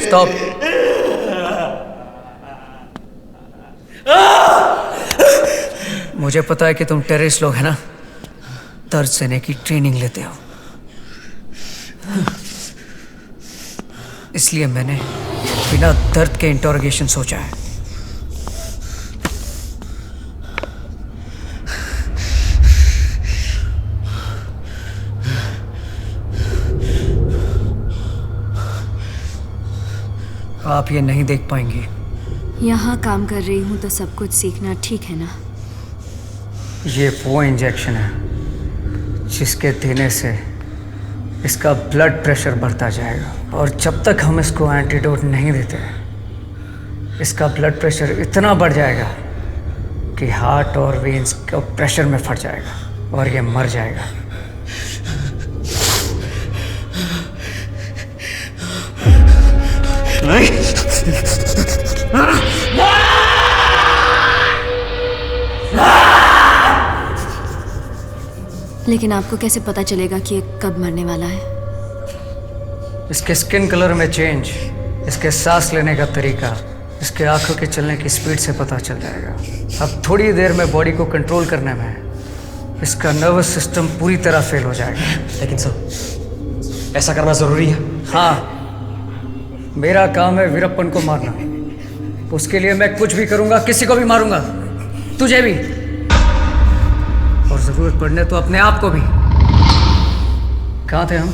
स्टॉप। मुझे पता है कि तुम टेररिस्ट लोग हैं ना, दर्द सहने की ट्रेनिंग लेते हो, इसलिए मैंने बिना दर्द के इंटरोगेशन सोचा है। आप ये नहीं देख पाएंगे। यहाँ काम कर रही हूँ तो सब कुछ सीखना ठीक है ना? ये वो इंजेक्शन है जिसके देने से इसका ब्लड प्रेशर बढ़ता जाएगा, और जब तक हम इसको एंटीडोट नहीं देते इसका ब्लड प्रेशर इतना बढ़ जाएगा कि हार्ट और वेन्स का प्रेशर में फट जाएगा और ये मर जाएगा। लेकिन आपको कैसे पता चलेगा कि ये कब मरने वाला है? इसके स्किन कलर में चेंज, इसके सांस लेने का तरीका, इसके आंखों के चलने की स्पीड से पता चल जाएगा। अब थोड़ी देर में बॉडी को कंट्रोल करने में इसका नर्वस सिस्टम पूरी तरह फेल हो जाएगा। लेकिन सर, ऐसा करना जरूरी है? हाँ, मेरा काम है वीरप्पन को मारना। उसके लिए मैं कुछ भी करूंगा, किसी को भी मारूंगा, तुझे भी, और जरूरत पड़ने तो अपने आप को भी। कहाँ थे हम?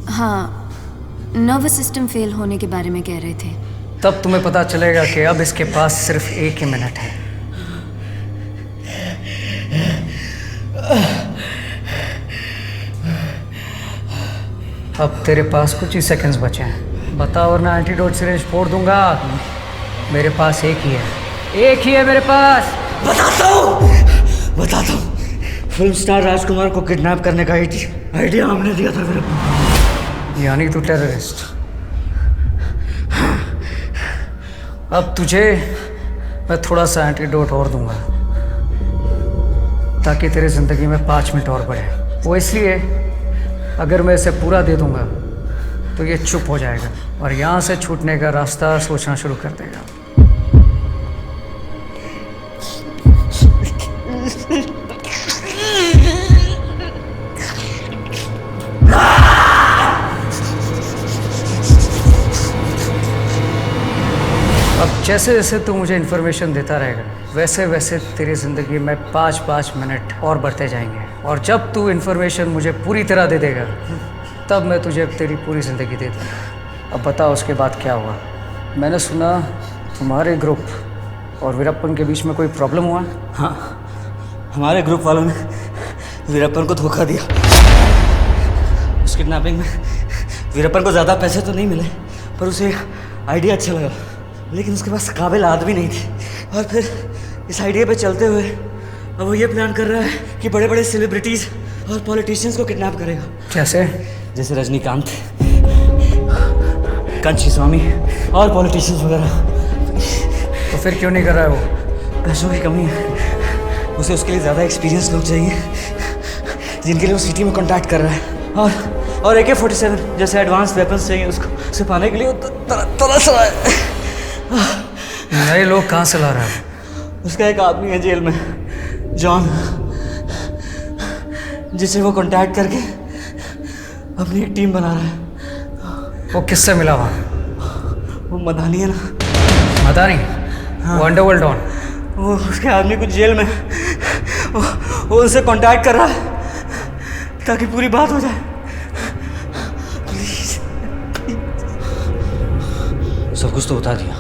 हाँ, नर्वस सिस्टम फेल होने के बारे में कह रहे थे। तब तुम्हें पता चलेगा कि अब इसके पास सिर्फ 1 ही मिनट है। अब तेरे पास कुछ ही सेकंड्स बचे हैं, बता वरना एंटीडोट सिरिंज फोड़ दूंगा। मेरे पास एक ही है मेरे पास। बताता हूँ। फिल्म स्टार राजकुमार को किडनैप करने का आइडिया हमने दिया था वीरप्पन। यानी तू टेररिस्ट। अब तुझे मैं थोड़ा सा एंटीडोट और दूंगा ताकि तेरी जिंदगी में 5 मिनट और बढ़े। वो इसलिए, अगर मैं इसे पूरा दे दूंगा तो ये चुप हो जाएगा और यहाँ से छूटने का रास्ता सोचना शुरू कर देगा। अब जैसे जैसे तू मुझे इन्फॉर्मेशन देता रहेगा वैसे वैसे तेरी ज़िंदगी में 5-5 मिनट और बढ़ते जाएंगे, और जब तू इन्फॉर्मेशन मुझे पूरी तरह दे देगा तब मैं तुझे तेरी पूरी ज़िंदगी दे दूँगा। अब बताओ उसके बाद क्या हुआ? मैंने सुना तुम्हारे ग्रुप और वीरप्पन के बीच में कोई प्रॉब्लम हुआ? हाँ, हमारे ग्रुप वालों ने वीरप्पन को धोखा दिया। उस किडनैपिंग में वीरप्पन को ज़्यादा पैसे तो नहीं मिले, पर उसे आइडिया अच्छा लगा, लेकिन उसके पास काबिल आदमी नहीं थी। और फिर इस आइडिया पे चलते हुए अब वो ये प्लान कर रहा है कि बड़े बड़े सेलिब्रिटीज़ और पॉलिटिशियंस को किडनैप करेगा। कैसे? जैसे रजनीकांत, कंची स्वामी और पॉलिटिशियंस वगैरह। तो फिर क्यों नहीं कर रहा है वो? पैसों की कमी है। उसे उसके लिए ज़्यादा एक्सपीरियंस लोग चाहिए जिनके लिए वो सिटी में कॉन्टैक्ट कर रहा है, और AK-47 जैसे एडवांस वेपन्स चाहिए उसको। उसे पाने के लिए तरस रहा है। नए लोग कहाँ से ला रहा है? उसका एक आदमी है जेल में, जॉन, जिसे वो कांटेक्ट करके अपनी एक टीम बना रहा है। वो किससे मिला वहाँ? वो मदानी है ना। मदानी? हाँ। वो अंडरवर्ल्ड डॉन? वो उसके आदमी कुछ जेल में, वो उनसे कांटेक्ट कर रहा है ताकि पूरी बात हो जाए। प्लीज। सब कुछ तो बता दिया।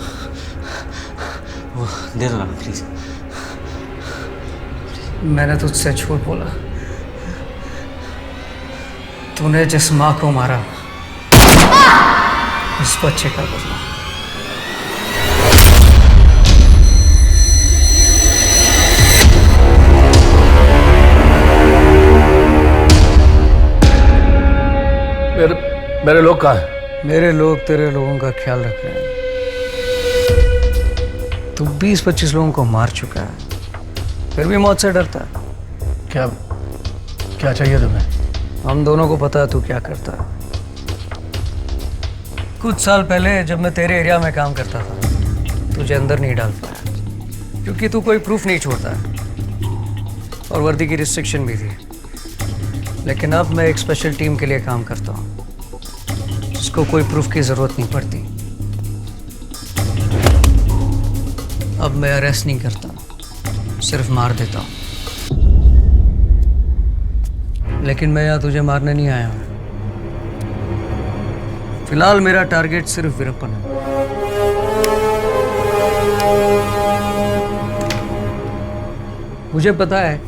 वो दे दो ना प्लीज। मैंने तुझसे झूठ बोला। तूने जिस माँ को मारा उस बच्चे का बदला। मेरे लोग कहाँ हैं? मेरे लोग तेरे लोगों का ख्याल रख रहे हैं। तू 20-25 लोगों को मार चुका है, फिर भी मौत से डरता है। क्या चाहिए तुम्हें? हम दोनों को पता है तू क्या करता है। कुछ साल पहले जब मैं तेरे एरिया में काम करता था, तुझे अंदर नहीं डाल पाया क्योंकि तू कोई प्रूफ नहीं छोड़ता है और वर्दी की रिस्ट्रिक्शन भी थी। लेकिन अब मैं एक स्पेशल टीम के लिए काम करता हूँ जिसको कोई प्रूफ की ज़रूरत नहीं पड़ती। अब मैं अरेस्ट नहीं करता, सिर्फ मार देता हूँ। लेकिन मैं यहाँ तुझे मारने नहीं आया हूँ। फिलहाल मेरा टारगेट सिर्फ वीरप्पन है। मुझे पता है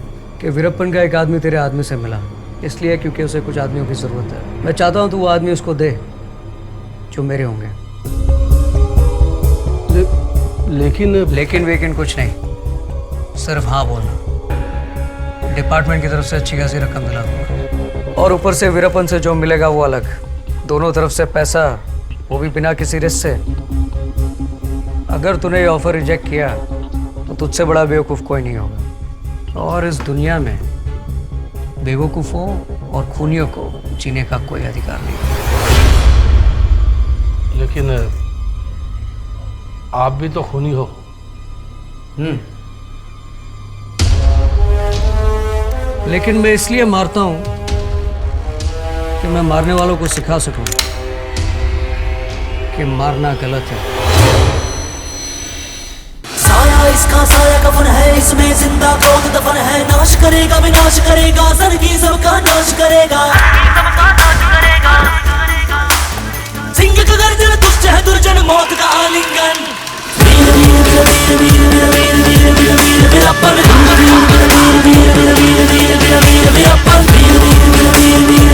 कि वीरप्पन का एक आदमी तेरे आदमी से मिला, इसलिए क्योंकि उसे कुछ आदमियों की ज़रूरत है। मैं चाहता हूँ तू वो आदमी उसको दे जो मेरे होंगे। लेकिन कुछ नहीं, सिर्फ हाँ बोलना। डिपार्टमेंट की तरफ से अच्छी खासी रकम दिला दूंगा और ऊपर से वीरप्पन से जो मिलेगा वो अलग। दोनों तरफ से पैसा, वो भी बिना किसी रिस्क से। अगर तूने ये ऑफर रिजेक्ट किया तो तुझसे बड़ा बेवकूफ़ कोई नहीं होगा और इस दुनिया में बेवकूफ़ों और खूनियों को जीने का कोई अधिकार नहीं। लेकिन आप भी तो खूनी हो। लेकिन मैं इसलिए मारता हूं कि मैं मारने वालों को सिखा सकूं कि मारना गलत है। साया इसका साया कफन है, इसमें जिंदा क्रोध दफन है। नाश करेगा विनाश करेगा, जिंदगी सबका नाश करेगा। सिंह का गर्जन दुष्ट है दुर्जन, मौत का आलिंगन। वीर वीर वीर वीर वीर वीर वीर वीर वीरप्पन। वीर वीर वीर वीर वीर वीर वीर वीरप्पन। वीर वीर वीर वीर वीर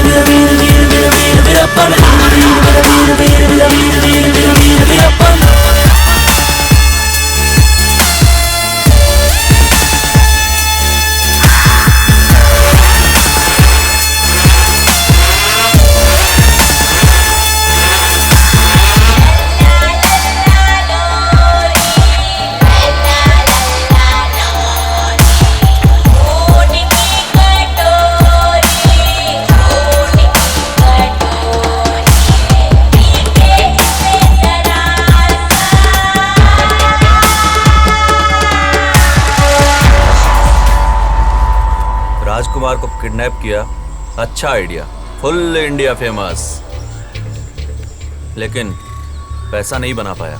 वीर वीर वीर वीरप्पन। वीर वीर वीर वीर वीर वीर वीर वीर वीरप्पन। राजकुमार को किडनैप किया, अच्छा आइडिया, फुल इंडिया फेमस। लेकिन पैसा नहीं बना पाया,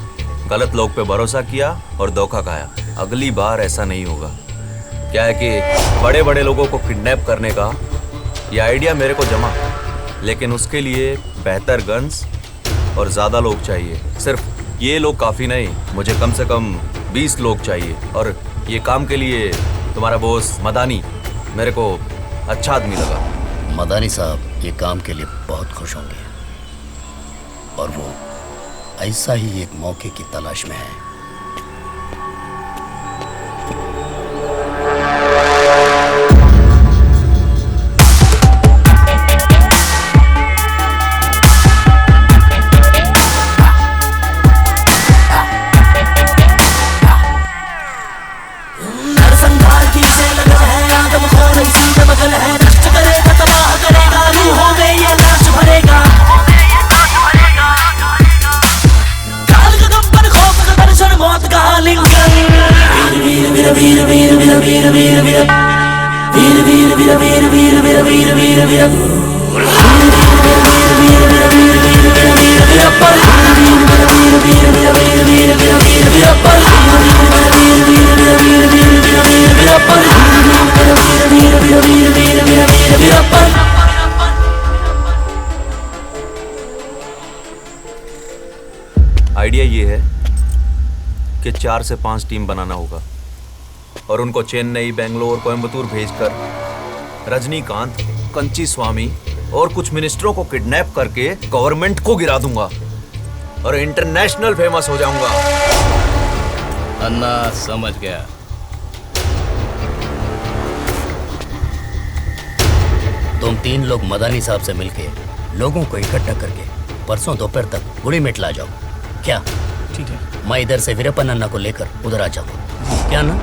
गलत लोग पे भरोसा किया और धोखा खाया। अगली बार ऐसा नहीं होगा। क्या है कि बड़े बड़े लोगों को किडनैप करने का ये आइडिया मेरे को जमा, लेकिन उसके लिए बेहतर गन्स और ज़्यादा लोग चाहिए। सिर्फ ये लोग काफ़ी नहीं, मुझे कम से कम 20 लोग चाहिए। और ये काम के लिए तुम्हारा बॉस मदानी मेरे को अच्छा आदमी लगा। मदानी साहब ये काम के लिए बहुत खुश होंगे और वो ऐसा ही एक मौके की तलाश में है। आइडिया ये है कि 4 से 5 टीम बनाना होगा और उनको चेन्नई, बेंगलोर, कोयम्बतूर भेजकर रजनीकांत, कंची स्वामी और कुछ मिनिस्टरों को किडनैप करके गवर्नमेंट को गिरा दूंगा और इंटरनेशनल फेमस हो जाऊंगा। अन्ना समझ गया। तुम 3 लोग मदानी साहब से मिलके लोगों को इकट्ठा करके परसों दोपहर तक गुड़ी मेट ला जाओ। क्या? ठीक है। मैं इधर से वीरप्पन अन्ना को लेकर उधर आ जाऊंगा। क्या ना?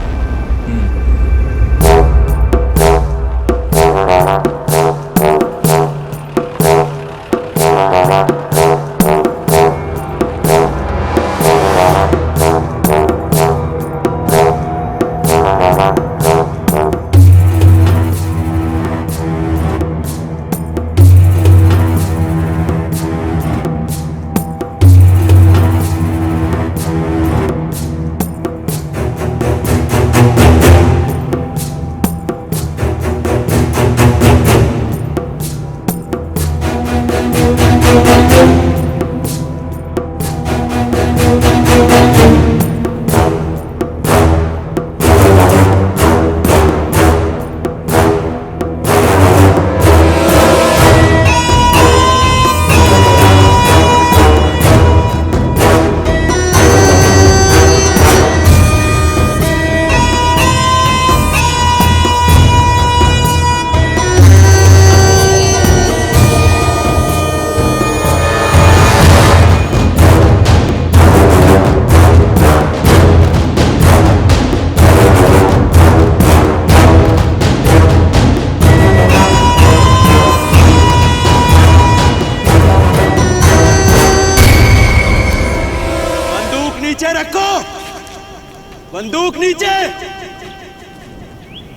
बंदूक नीचे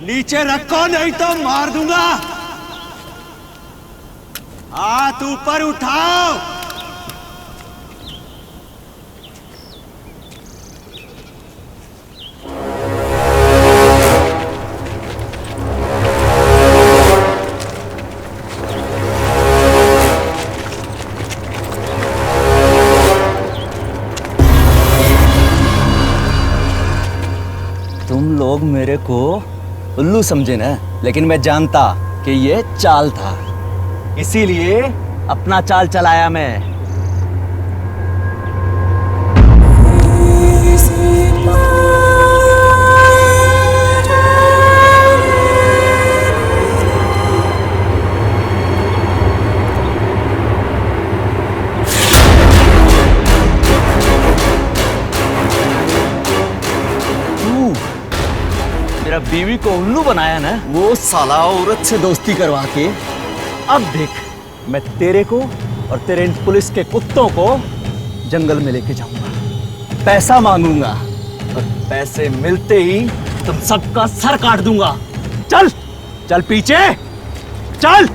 नीचे रखो, नहीं तो मार दूंगा। हाथ ऊपर उठाओ। तुम लोग मेरे को उल्लू समझे ना, लेकिन मैं जानता कि ये चाल था, इसीलिए अपना चाल चलाया मैं। मेरा बीवी को उल्लू बनाया ना, वो साला औरत से दोस्ती करवा के, अब देख मैं तेरे को और तेरे इन पुलिस के कुत्तों को जंगल में लेके जाऊंगा, पैसा मांगूंगा और पैसे मिलते ही तुम सबका सर काट दूंगा। चल चल पीछे चल।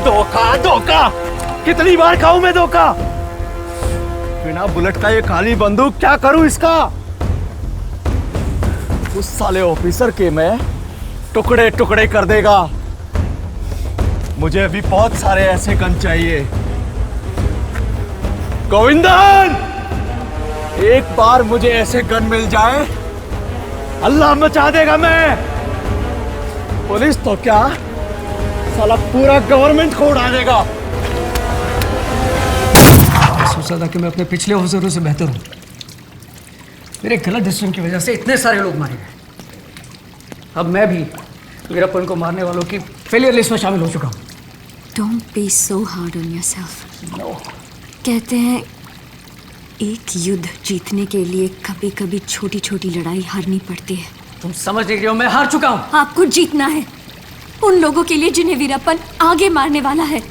धोखा धोखा, कितनी बार खाऊं मैं धोखा? बिना बुलेट का ये खाली बंदूक क्या करूं इसका? उस साले ऑफिसर के मैं टुकड़े टुकड़े कर देगा। मुझे अभी बहुत सारे ऐसे गन चाहिए। गोविंदन, एक बार मुझे ऐसे गन मिल जाए, अल्लाह मचा देगा मैं। पुलिस तो क्या, साला पूरा गवर्नमेंट को उड़ा देगा। सोचा था कि मैं अपने पिछले ऑफिसरों से बेहतर हूँ। मेरे गलत डिसीजन की वजह से इतने सारे लोग मारे गए। अब मैं भी वीरप्पन को मारने वालों की फेलियर लिस्ट में शामिल हो चुका हूँ। Don't be so hard on yourself. कहते हैं एक युद्ध जीतने के लिए कभी कभी छोटी छोटी लड़ाई हारनी पड़ती है। तुम समझ नहीं रही हो, मैं हार चुका हूँ। आपको जीतना है उन लोगों के लिए जिन्हें वीरप्पन आगे मारने वाला है।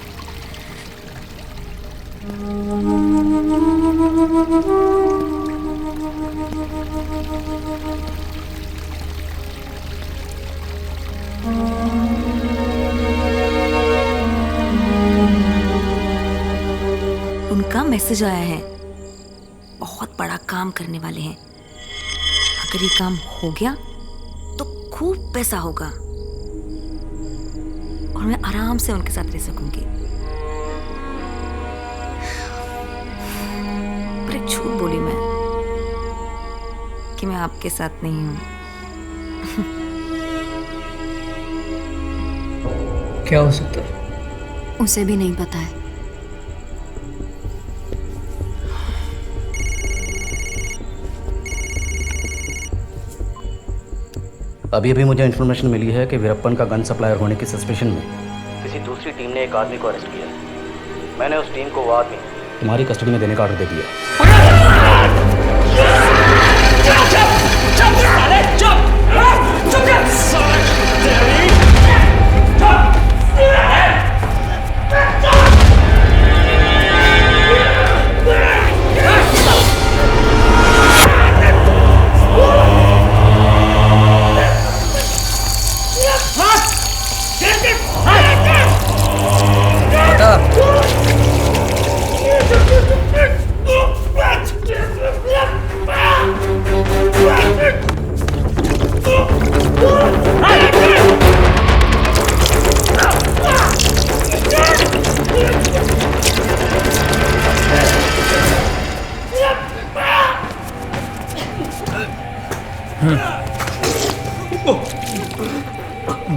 उनका मैसेज आया है, बहुत बड़ा काम करने वाले हैं। अगर ये काम हो गया तो खूब पैसा होगा और मैं आराम से उनके साथ रह सकूंगी। पर एक झूठ बोली मैं कि मैं आपके साथ नहीं हूं। क्या हो सकता है? उसे भी नहीं पता है। अभी अभी मुझे इन्फॉर्मेशन मिली है कि वीरप्पन का गन सप्लायर होने की सस्पेशन में किसी दूसरी टीम ने एक आदमी को अरेस्ट किया। मैंने उस टीम को वो आदमी तुम्हारी कस्टडी में देने का ऑर्डर दे दिया।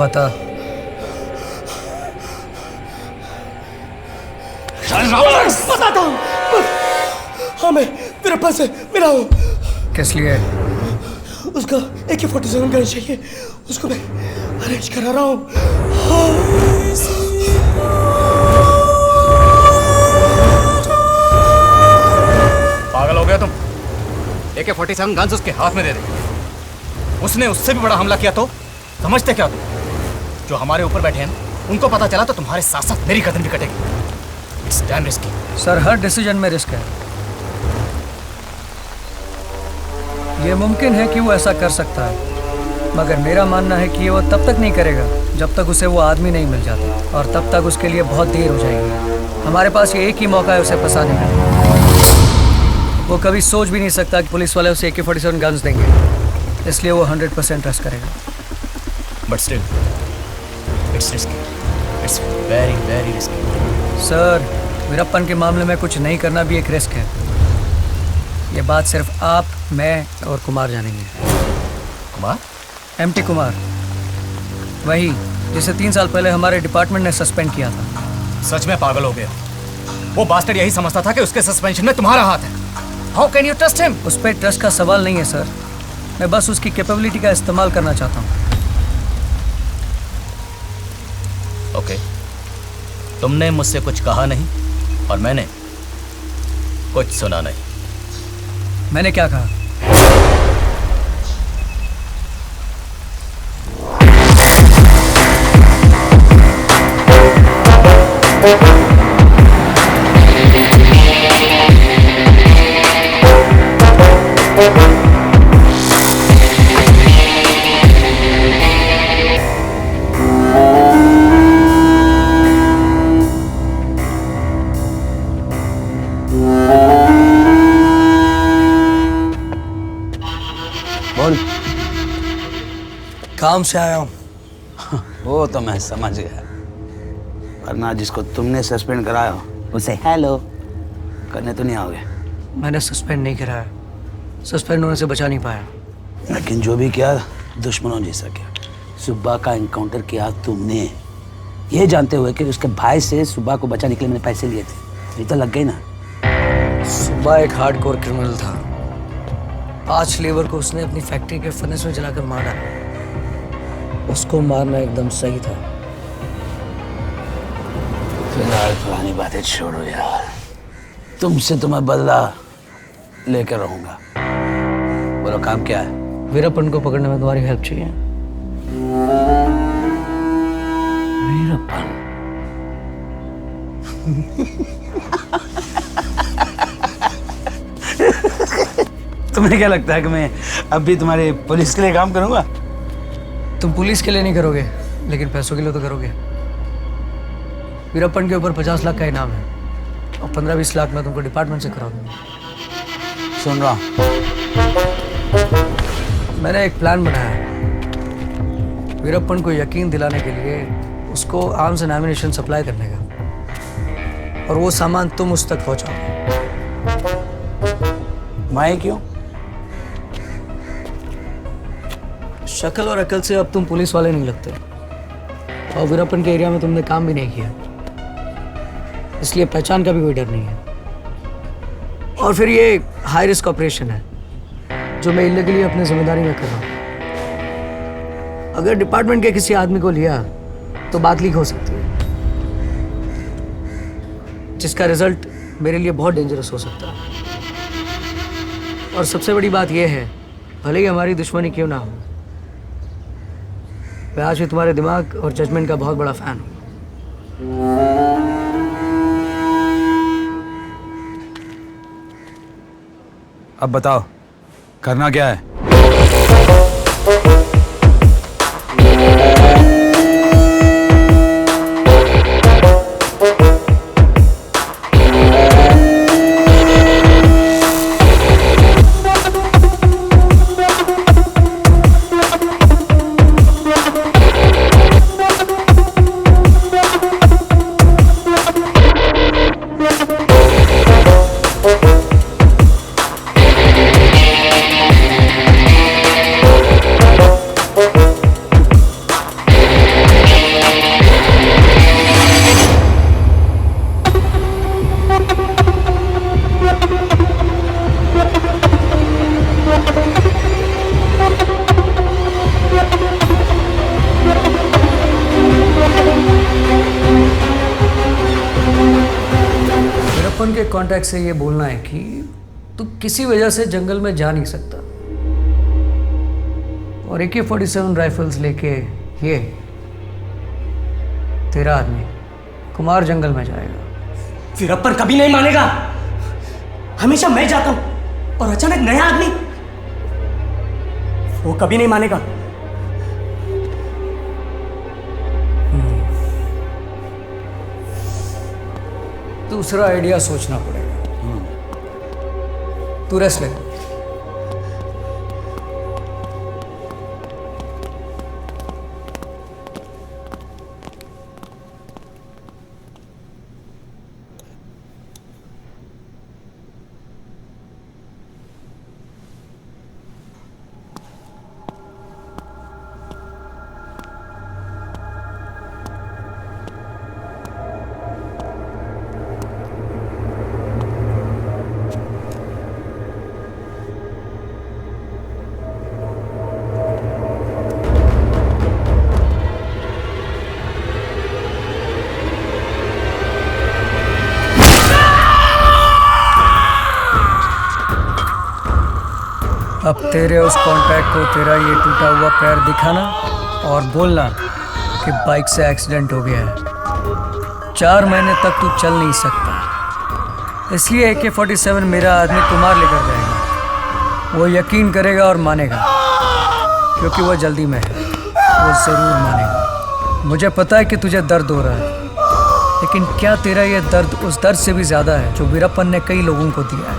बता। बताता हूँ। हाँ, मैं वीरप्पन से मिला हूँ। किस लिए? उसका AK-47 गन चाहिए, उसको मैं अरेंज करा रहा हूँ। पागल हो गया तुम? AK-47 गन्स उसके हाथ में दे दे। उसने उससे भी बड़ा हमला किया तो समझते क्या तुम? जो हमारे ऊपर बैठे हैं उनको पता चला तो तुम्हारे साथ साथ मेरी गर्दन भी कटेगी। It's damn risky. Sir, her decision में रिस्क है। ये मुमकिन है कि वो ऐसा कर सकता है, मगर मेरा मानना है कि वो तब तक नहीं करेगा जब तक उसे वो आदमी नहीं मिल जाता, और तब तक उसके लिए बहुत देर हो जाएगी। हमारे पास ये एक ही मौका है उसे फंसाने का। वो कभी सोच भी नहीं सकता कि पुलिस वाले उसे AK-47 गन्स देंगे, इसलिए वो 100% ट्रस्ट करेगा। But still it's risky, it's very very risky. Sir, Veerappan के मामले में कुछ नहीं करना भी एक रिस्क है। ये बात सिर्फ आप, मैं और कुमार जानेंगे। कुमार? MT कुमार, वही जिसे 3 साल पहले हमारे डिपार्टमेंट ने सस्पेंड किया था। सच में पागल हो गया। वो बास्टर्ड यही समझता था कि उसके सस्पेंशन में तुम्हारा हाथ है। How can you trust him? उस पर ट्रस्ट का सवाल नहीं है सर, मैं बस उसकी कैपेबिलिटी का इस्तेमाल करना चाहता हूँ। ओके, तुमने मुझसे कुछ कहा नहीं और मैंने कुछ सुना नहीं। मैंने क्या कहा? काम से आया हूँ। वो तो मैं समझ गया, वरना जिसको तुमने सस्पेंड कराया उसे हेलो करने तो नहीं आओगे। मैंने सस्पेंड नहीं कराया, सस्पेंड होने से बचा नहीं पाया। लेकिन जो भी किया दुश्मनों जैसा किया। सुब्बा का एनकाउंटर किया तुमने, ये जानते हुए कि उसके भाई से सुब्बा को बचाने के लिए मैंने पैसे लिए थे। ये तो लग गई ना। सुब्बा एक हार्डकोर क्रिमिनल था। 5 लेबर को उसने अपनी फैक्ट्री के फर्नेस में जलाकर मारा। उसको मारना एकदम सही था। फिलहाल पुरानी बातें छोड़ो यार, तुमसे तो मैं बदला लेकर रहूंगा। बोलो काम क्या है? वीरप्पन को पकड़ने में तुम्हारी हेल्प चाहिए। वीरप्पन? तुम्हें क्या लगता है कि मैं अब भी तुम्हारे पुलिस के लिए काम करूंगा? तुम पुलिस के लिए नहीं करोगे, लेकिन पैसों के लिए तो करोगे। वीरप्पन के ऊपर 50 लाख का इनाम है और 15-20 लाख में तुमको डिपार्टमेंट से करा दूंगा। सुन रहा हूं। मैंने एक प्लान बनाया है। वीरप्पन को यकीन दिलाने के लिए उसको आर्म्स एंड एम्युनिशन सप्लाई करने का, और वो सामान तुम उस तक पहुंचाओ। मैं क्यों? शक्ल और अकल से अब तुम पुलिस वाले नहीं लगते, और वीरप्पन के एरिया में तुमने काम भी नहीं किया, इसलिए पहचान का भी कोई डर नहीं है। और फिर ये हाई रिस्क ऑपरेशन है जो मैं इल्लीगली अपनी जिम्मेदारी में कर रहा हूँ। अगर डिपार्टमेंट के किसी आदमी को लिया तो बात लीक हो सकती है, जिसका रिजल्ट मेरे लिए बहुत डेंजरस हो सकता है। और सबसे बड़ी बात यह है, भले ही हमारी दुश्मनी क्यों ना हो, मैं आज भी तुम्हारे दिमाग और जजमेंट का बहुत बड़ा फैन हूँ। अब बताओ करना क्या है? के कांटेक्ट से ये बोलना है कि तू किसी वजह से जंगल में जा नहीं सकता, और AK-47 राइफल्स लेके ये तेरा आदमी कुमार जंगल में जाएगा। वीरप्पन कभी नहीं मानेगा। हमेशा मैं जाता हूं और अचानक नया आदमी, वो कभी नहीं मानेगा। दूसरा आइडिया सोचना पड़ेगा। तू रेस्ट ले। अब तेरे उस कॉन्टैक्ट को तेरा ये टूटा हुआ पैर दिखाना और बोलना कि बाइक से एक्सीडेंट हो गया है। 4 महीने तक तू चल नहीं सकता, इसलिए AK-47 मेरा आदमी कुमार लेकर जाएगा। वो यकीन करेगा और मानेगा, क्योंकि वो जल्दी में है। वो ज़रूर मानेगा। मुझे पता है कि तुझे दर्द हो रहा है, लेकिन क्या तेरा ये दर्द उस दर्द से भी ज़्यादा है जो वीरप्पन ने कई लोगों को दिया है?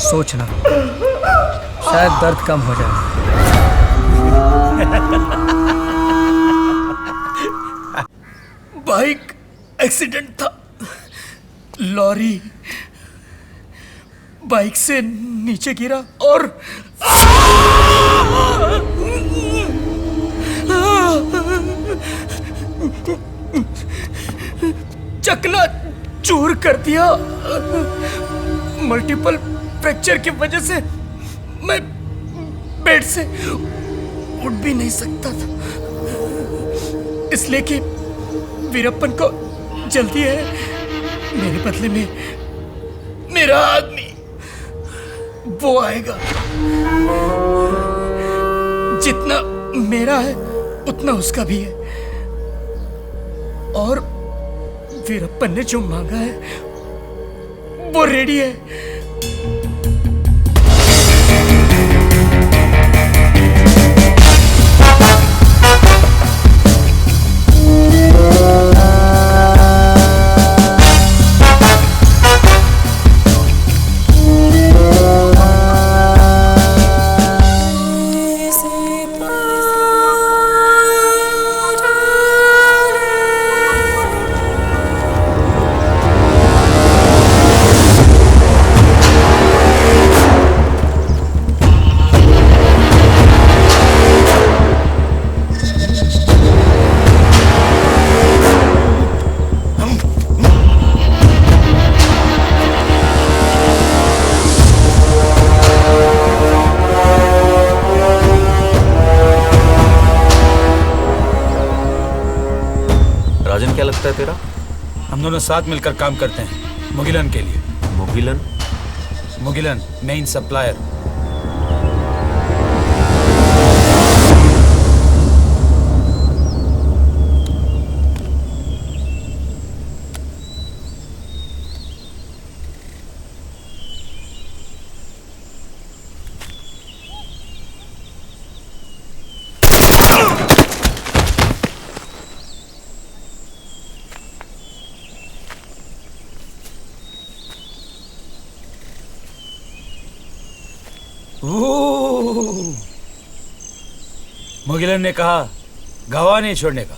सोचना, शायद दर्द कम हो जाए। बाइक एक्सीडेंट था। लॉरी बाइक से नीचे गिरा और चकना चूर कर दिया। मल्टीपल फ्रैक्चर की वजह से मैं बेड से उठ भी नहीं सकता था, इसलिए कि वीरप्पन को जल्दी है। मेरे बदले में मेरा आदमी वो आएगा। जितना मेरा है उतना उसका भी है, और वीरप्पन ने जो मांगा है वो रेडी है। राजन, क्या लगता है तेरा? हम दोनों साथ मिलकर काम करते हैं मुगिलन के लिए। मुगिलन? Mugilan main supplier. मुगिलन ने कहा गवाह नहीं छोड़ने का।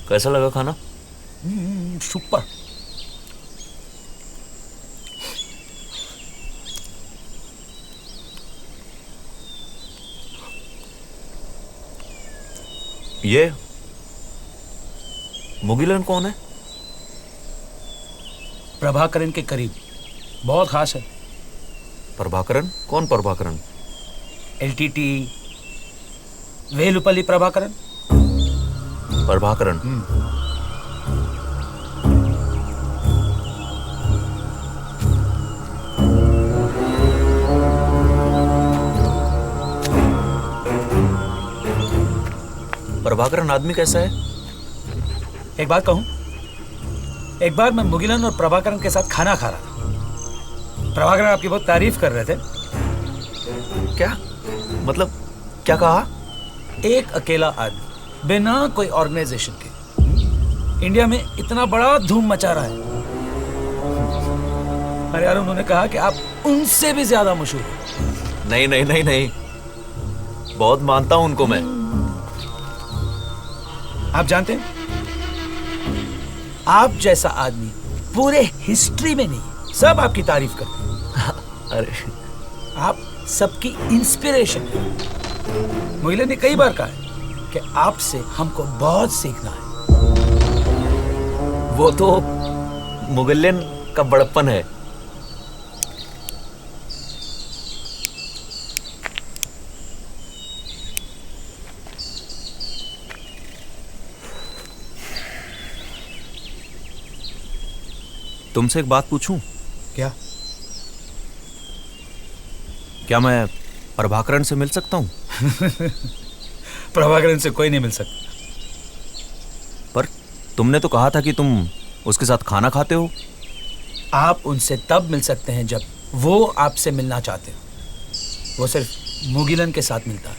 कैसा लगा खाना? सुपर। ये मुगिलन कौन है? प्रभाकरन के करीब, बहुत खास है। प्रभाकरन? कौन प्रभाकरन? एलटीटी वेलुपल्ली प्रभाकरन। प्रभाकरन? प्रभाकरन आदमी कैसा है? एक बात कहूं, एक बार मैं मुगिलन और प्रभाकरन के साथ खाना खा रहा था। प्रभाकरन आपकी बहुत तारीफ कर रहे थे। क्या मतलब, क्या कहा? एक अकेला आदमी बिना कोई ऑर्गेनाइजेशन के इंडिया में इतना बड़ा धूम मचा रहा है। अरे यार, उन्होंने कहा कि आप उनसे भी ज्यादा मशहूर हैं। नहीं नहीं नहीं नहीं, बहुत मानता हूं उनको मैं। आप जानते हैं, आप जैसा आदमी पूरे हिस्ट्री में नहीं, सब आपकी तारीफ करते हैं। अरे आप सबकी इंस्पिरेशन है। मुगिलन ने कई बार कहा है कि आपसे हमको बहुत सीखना है। वो तो मुगिलन का बड़प्पन है। तुमसे एक बात पूछूं? क्या? क्या मैं प्रभाकरण से मिल सकता हूं? प्रभाकरण से कोई नहीं मिल सकता। पर तुमने तो कहा था कि तुम उसके साथ खाना खाते हो। आप उनसे तब मिल सकते हैं जब वो आपसे मिलना चाहते हो। वो सिर्फ मुगिलन के साथ मिलता है।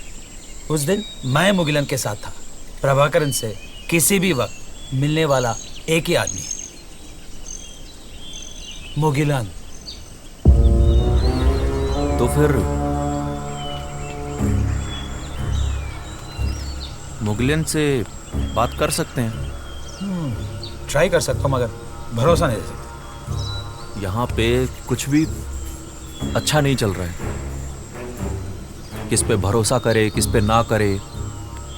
उस दिन मैं मुगिलन के साथ था। प्रभाकरण से किसी भी वक्त मिलने वाला एक ही आदमी है, मुगिलन। तो फिर मुगिलन से बात कर सकते हैं? ट्राई कर सकता हूँ मगर भरोसा नहीं दे सकता। यहाँ पे कुछ भी अच्छा नहीं चल रहा है। किस पे भरोसा करे किस पे ना करे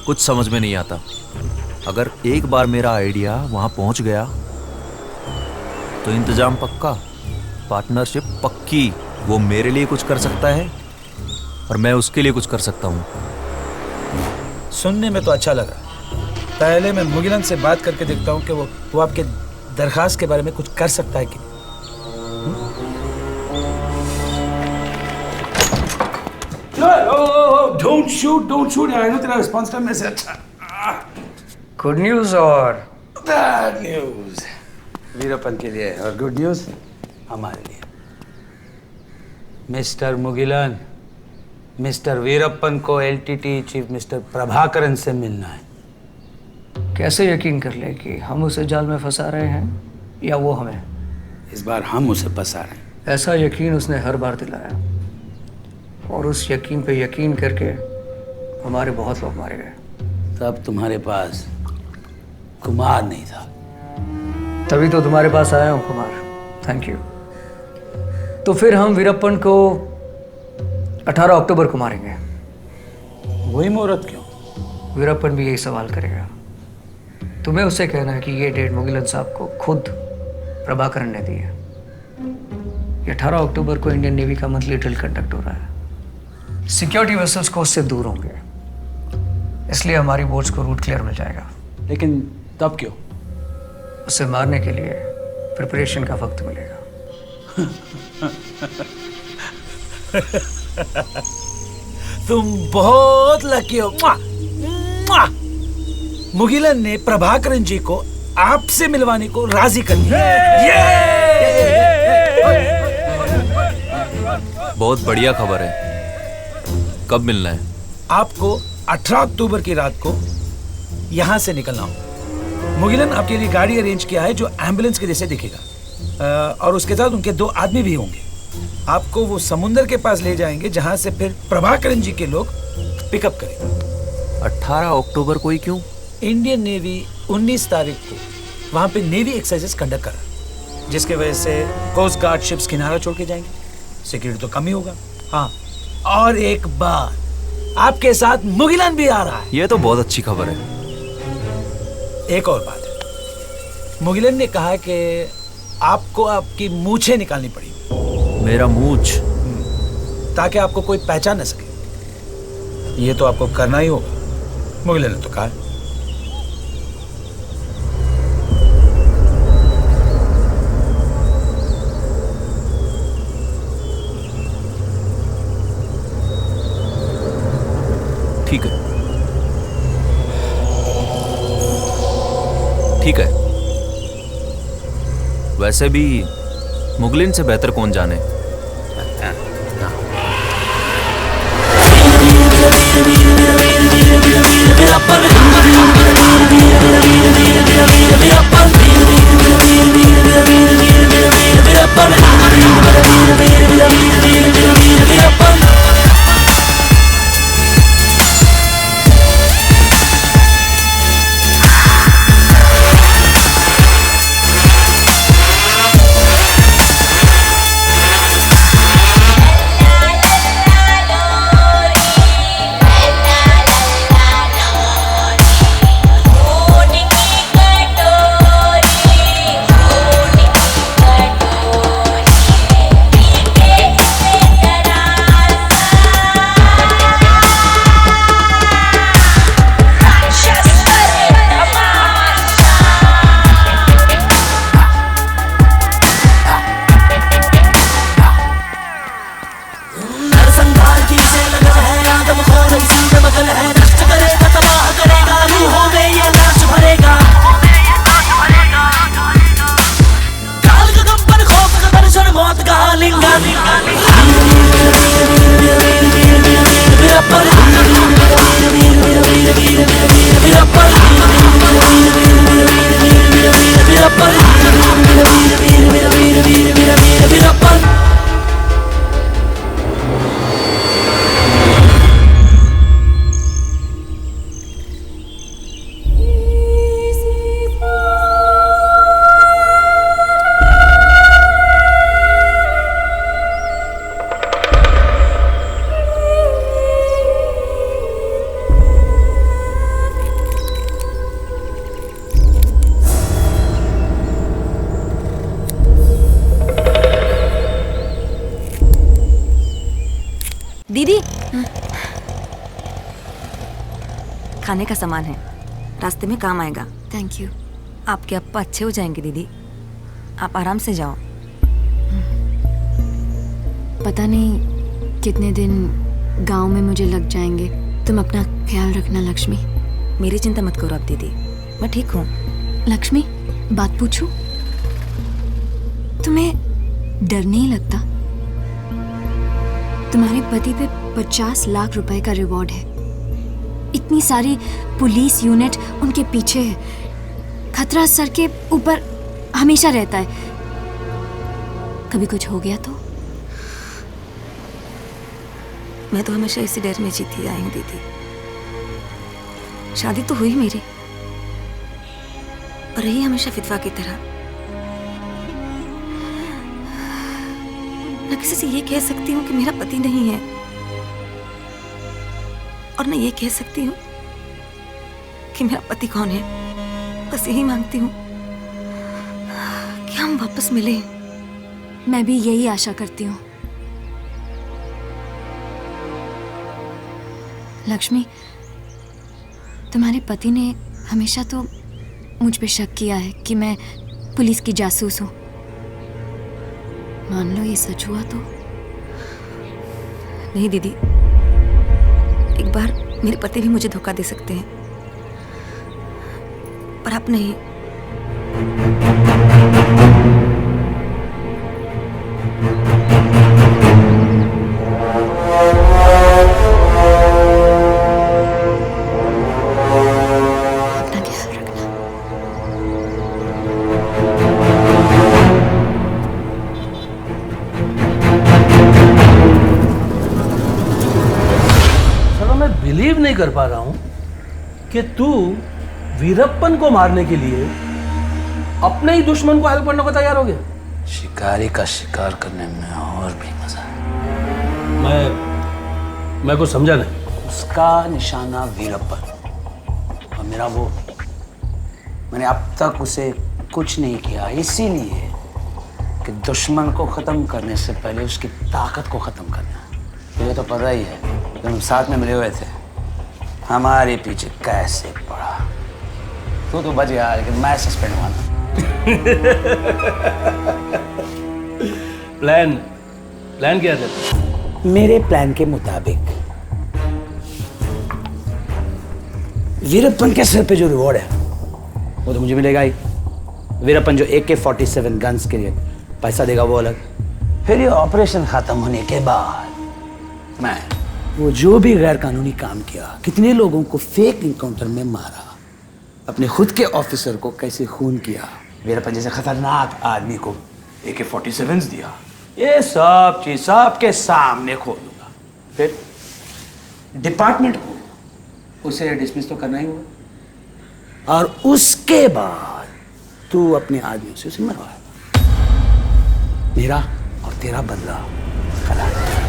कुछ समझ में नहीं आता। अगर एक बार मेरा आइडिया वहाँ पहुँच गया तो इंतजाम पक्का, पार्टनरशिप पक्की। वो मेरे लिए कुछ कर सकता है और मैं उसके लिए कुछ कर सकता हूँ। सुनने में तो अच्छा लग रहा है। पहले मैं मुगिलन से बात करके देखता हूँ कि वो आपके दरखास्त के बारे में कुछ कर सकता है कि डोंट शूट आई नो तेरा रिस्पांस टाइम में से अच्छा। गुड न्यूज और बैड न्यूज वीरप्पन के लिए और गुड न्यूज हमारे लिए। मिस्टर मुगिलन, मिस्टर वीरप्पन को एलटीटी चीफ मिस्टर प्रभाकरन से मिलना है। कैसे यकीन कर ले कि हम उसे जाल में फंसा रहे हैं या वो हमें? इस बार हम उसे फंसा रहे हैं। ऐसा यकीन उसने हर बार दिलाया और उस यकीन पे यकीन करके हमारे बहुत लोग मारे गए। तब तुम्हारे पास कुमार नहीं था। तभी तो तुम्हारे पास आया हूँ कुमार। Thank you. तो फिर हम वीरप्पन को 18 अक्टूबर को मारेंगे। वही मुहूर्त क्यों? वीरप्पन भी यही सवाल करेगा। तुम्हें उससे कहना है कि ये डेट मुगिलन साहब को खुद प्रभाकरण ने दी है। 18 अक्टूबर को इंडियन नेवी का मंथली ड्रिल कंडक्ट हो रहा है। सिक्योरिटी वेसल्स को उससे दूर होंगे, इसलिए हमारी बोट्स को रूट क्लियर मिल जाएगा। लेकिन तब क्यों? उसे मारने के लिए प्रिपरेशन का वक्त मिलेगा। तुम बहुत लकी हो। मुगिलन ने प्रभाकरण जी को आपसे मिलवाने को राजी कर दिया। बहुत बढ़िया खबर है। कब मिलना है? आपको 18 अक्टूबर की रात को यहाँ से निकलना होगा। मुगिलन आपके लिए गाड़ी अरेंज किया है जो एम्बुलेंस के जैसे दिखेगा और उसके साथ उनके 2 आदमी भी होंगे। आपको वो समुंदर के पास ले जाएंगे जहाँ से फिर प्रभाकरण जी के लोग पिकअप करेंगे। 18 अक्टूबर को ही क्यों? इंडियन नेवी 19 तारीख को वहाँ पे नेवी एक्सरसाइजेस कंडक्ट कर रहा है, जिसके वजह से कोस्ट गार्ड शिप्स किनारा छोड़ के जाएंगे। सिक्योरिटी तो कम ही होगा। हाँ, और एक बार आपके साथ मुगिलन भी आ रहा है। ये तो बहुत अच्छी खबर है। एक और बात है, मुगिलन ने कहा कि आपको आपकी मूछें निकालनी पड़ेगी। मेरा मूछ? ताकि आपको कोई पहचान न सके। ये तो आपको करना ही होगा, मुगिलन ने तो कहा है। ठीक है, ठीक है। वैसे भी मुगलिन से बेहतर कौन जाने। मौत का आलिंगन दीदी, खाने का सामान है, रास्ते में काम आएगा। Thank you. आपके अप्पा अच्छे हो जाएंगे दीदी, आप आराम से जाओ। पता नहीं कितने दिन गांव में मुझे लग जाएंगे। तुम अपना ख्याल रखना लक्ष्मी। मेरी चिंता मत करो आप दीदी, मैं ठीक हूँ। लक्ष्मी, बात पूछूं? तुम्हें डर नहीं लगता? तुम्हारे पति पे 50 लाख रुपए का रिवॉर्ड है। इतनी सारी पुलिस यूनिट उनके पीछे है। खतरा सर के ऊपर हमेशा रहता है। कभी कुछ हो गया तो? मैं तो हमेशा इसी डर में जीती आई हूँ दीदी। शादी तो हुई मेरी, और रही हमेशा विधवा की तरह। न किसी से ये कह सकती हूँ कि मेरा पति नहीं है, और न ये कह सकती हूँ कि मेरा पति कौन है। बस यही मांगती हूँ कि हम वापस मिलें। मैं भी यही आशा करती हूँ। लक्ष्मी, तुम्हारे पति ने हमेशा तो मुझ पे शक किया है कि मैं पुलिस की जासूस हूँ। मान लो ये सच हुआ तो? नहीं दीदी, एक बार मेरे पति भी मुझे धोखा दे सकते हैं, पर आप नहीं। बिलीव नहीं कर पा रहा हूं कि तू वीरप्पन को मारने के लिए अपने ही दुश्मन को हेल्प करने को तैयार हो गया। शिकारी का शिकार करने में और भी मजा है। मैं कुछ समझा नहीं। उसका निशाना वीरप्पन, और मेरा वो, मैंने अब तक उसे कुछ नहीं किया इसीलिए कि दुश्मन को खत्म करने से पहले उसकी ताकत को खत्म करना। ये तो पता ही है, जब हम साथ में मिले हुए थे हमारे पीछे कैसे पड़ा। तो बच गया, लेकिन मैं सस्पेंड हुआ ना। प्लान क्या था? मेरे प्लान के मुताबिक वीरप्पन के सिर पे जो रिवॉर्ड है वो तो मुझे मिलेगा ही। वीरप्पन जो AK-47 गन्स के लिए पैसा देगा वो अलग। फिर ये ऑपरेशन खत्म होने के बाद मैं वो जो भी गैर कानूनी काम किया, कितने लोगों को फेक इनकाउंटर में मारा, अपने खुद के ऑफिसर को कैसे खून किया, वीरप्पन जैसे खतरनाक आदमी को AK-47 दिया, ये सब चीज सबके सामने खोलूंगा। फिर डिपार्टमेंट को उसे डिसमिस तो करना ही होगा, और उसके बाद तू अपने आदमियों से उसे मरवाएगा। मेरा और तेरा बदला कल आ जाएगा।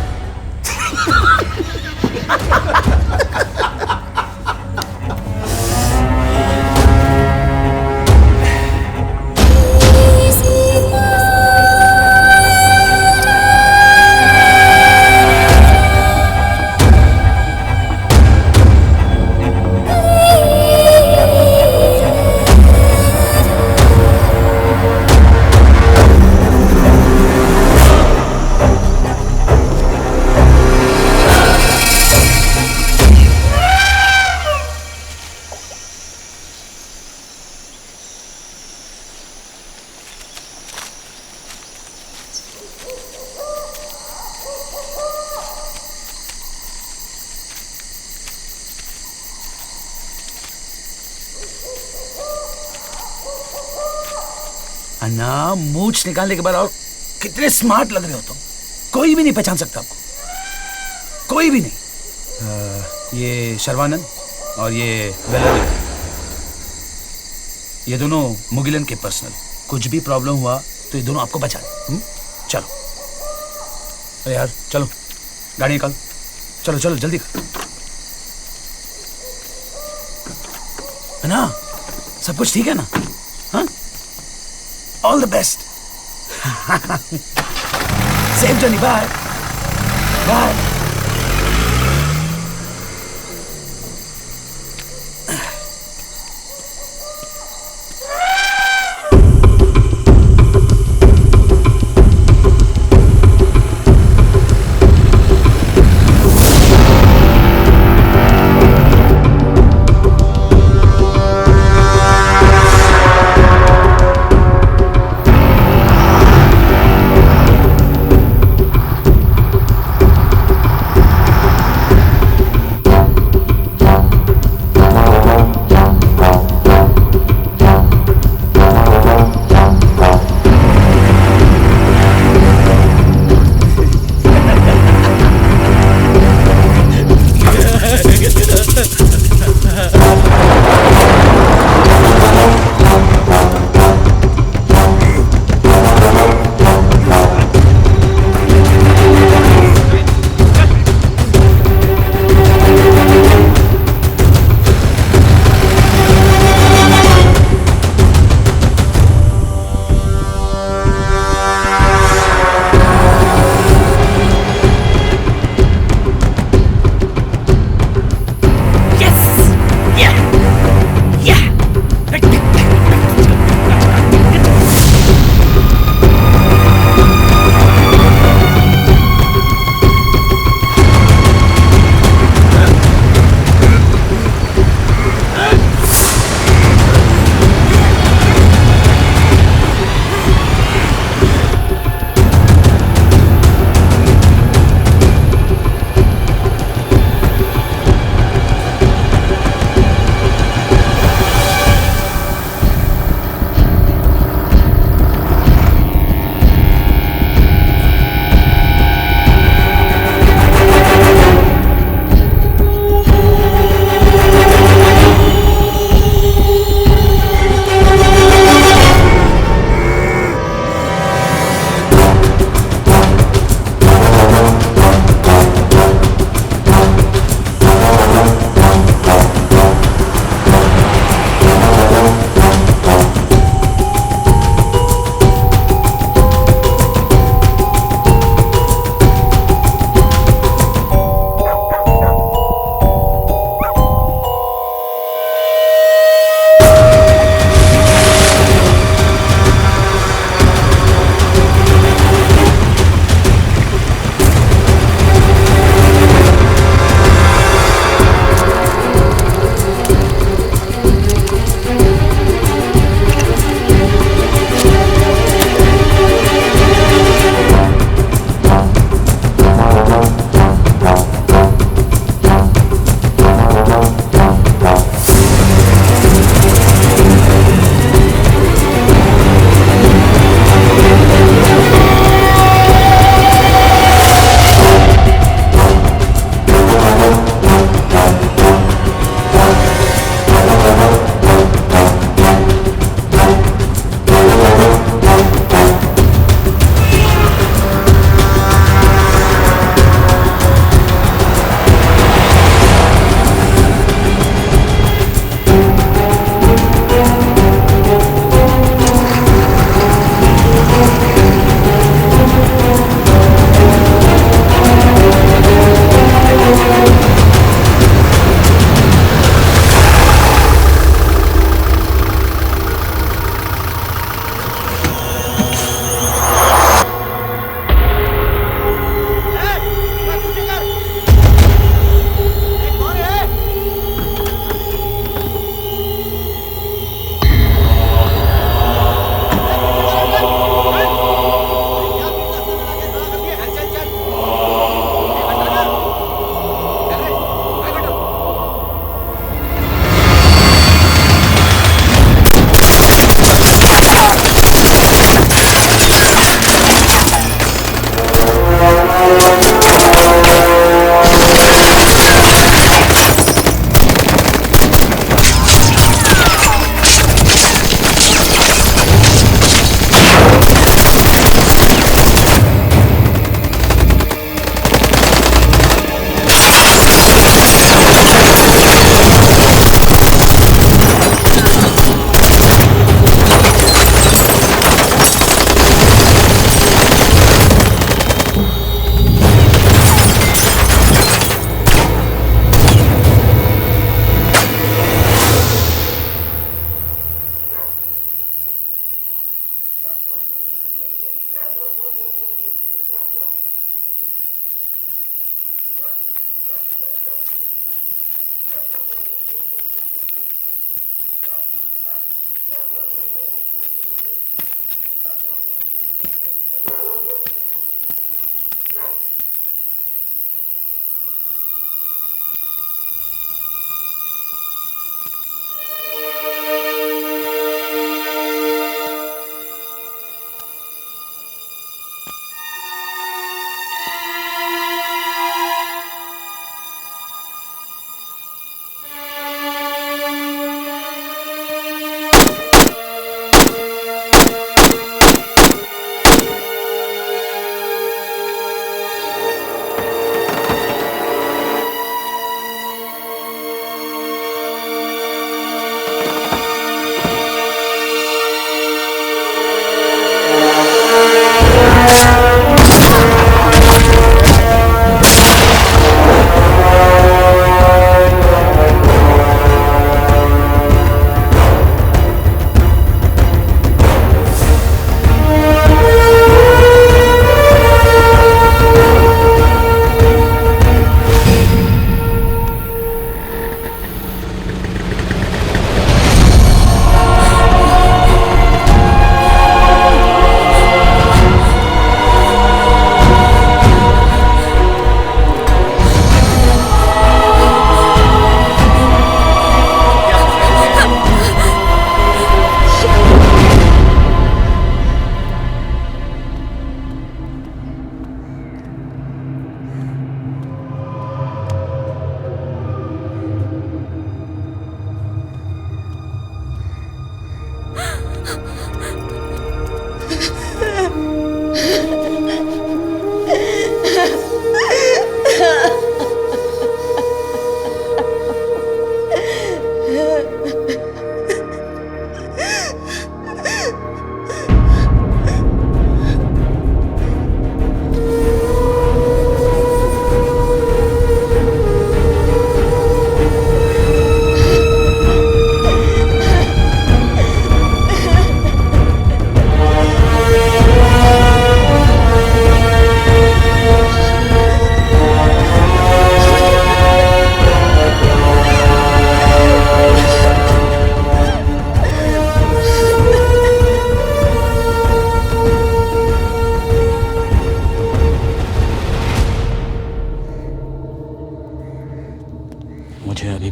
ना मूछ निकालने के बाद और कितने स्मार्ट लग रहे हो तुम। कोई भी नहीं पहचान सकता आपको, कोई भी नहीं। ये शर्वानंद और ये वेलारी, ये दोनों मुगिलन के पर्सनल। कुछ भी प्रॉब्लम हुआ तो ये दोनों आपको बचा लें। चलो अरे यार चलो, गाड़ी निकाल, चलो चलो जल्दी कर। है ना, सब कुछ ठीक है ना? हाँ, all the best. Safe journey, bye bye.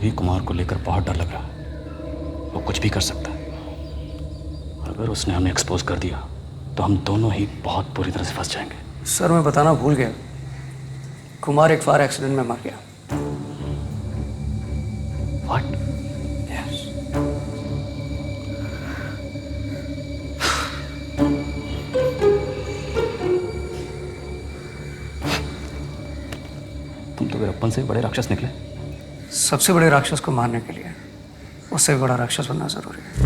भी कुमार को लेकर बहुत डर लग रहा है। वो कुछ भी कर सकता है। अगर उसने हमें एक्सपोज कर दिया तो हम दोनों ही बहुत बुरी तरह से फंस जाएंगे। सर मैं बताना भूल गया, कुमार एक फायर एक्सीडेंट में मर गया। What? Yes. तुम तो वीरप्पन से बड़े राक्षस निकले। सबसे बड़े राक्षस को मारने के लिए उससे भी बड़ा राक्षस बनना जरूरी है।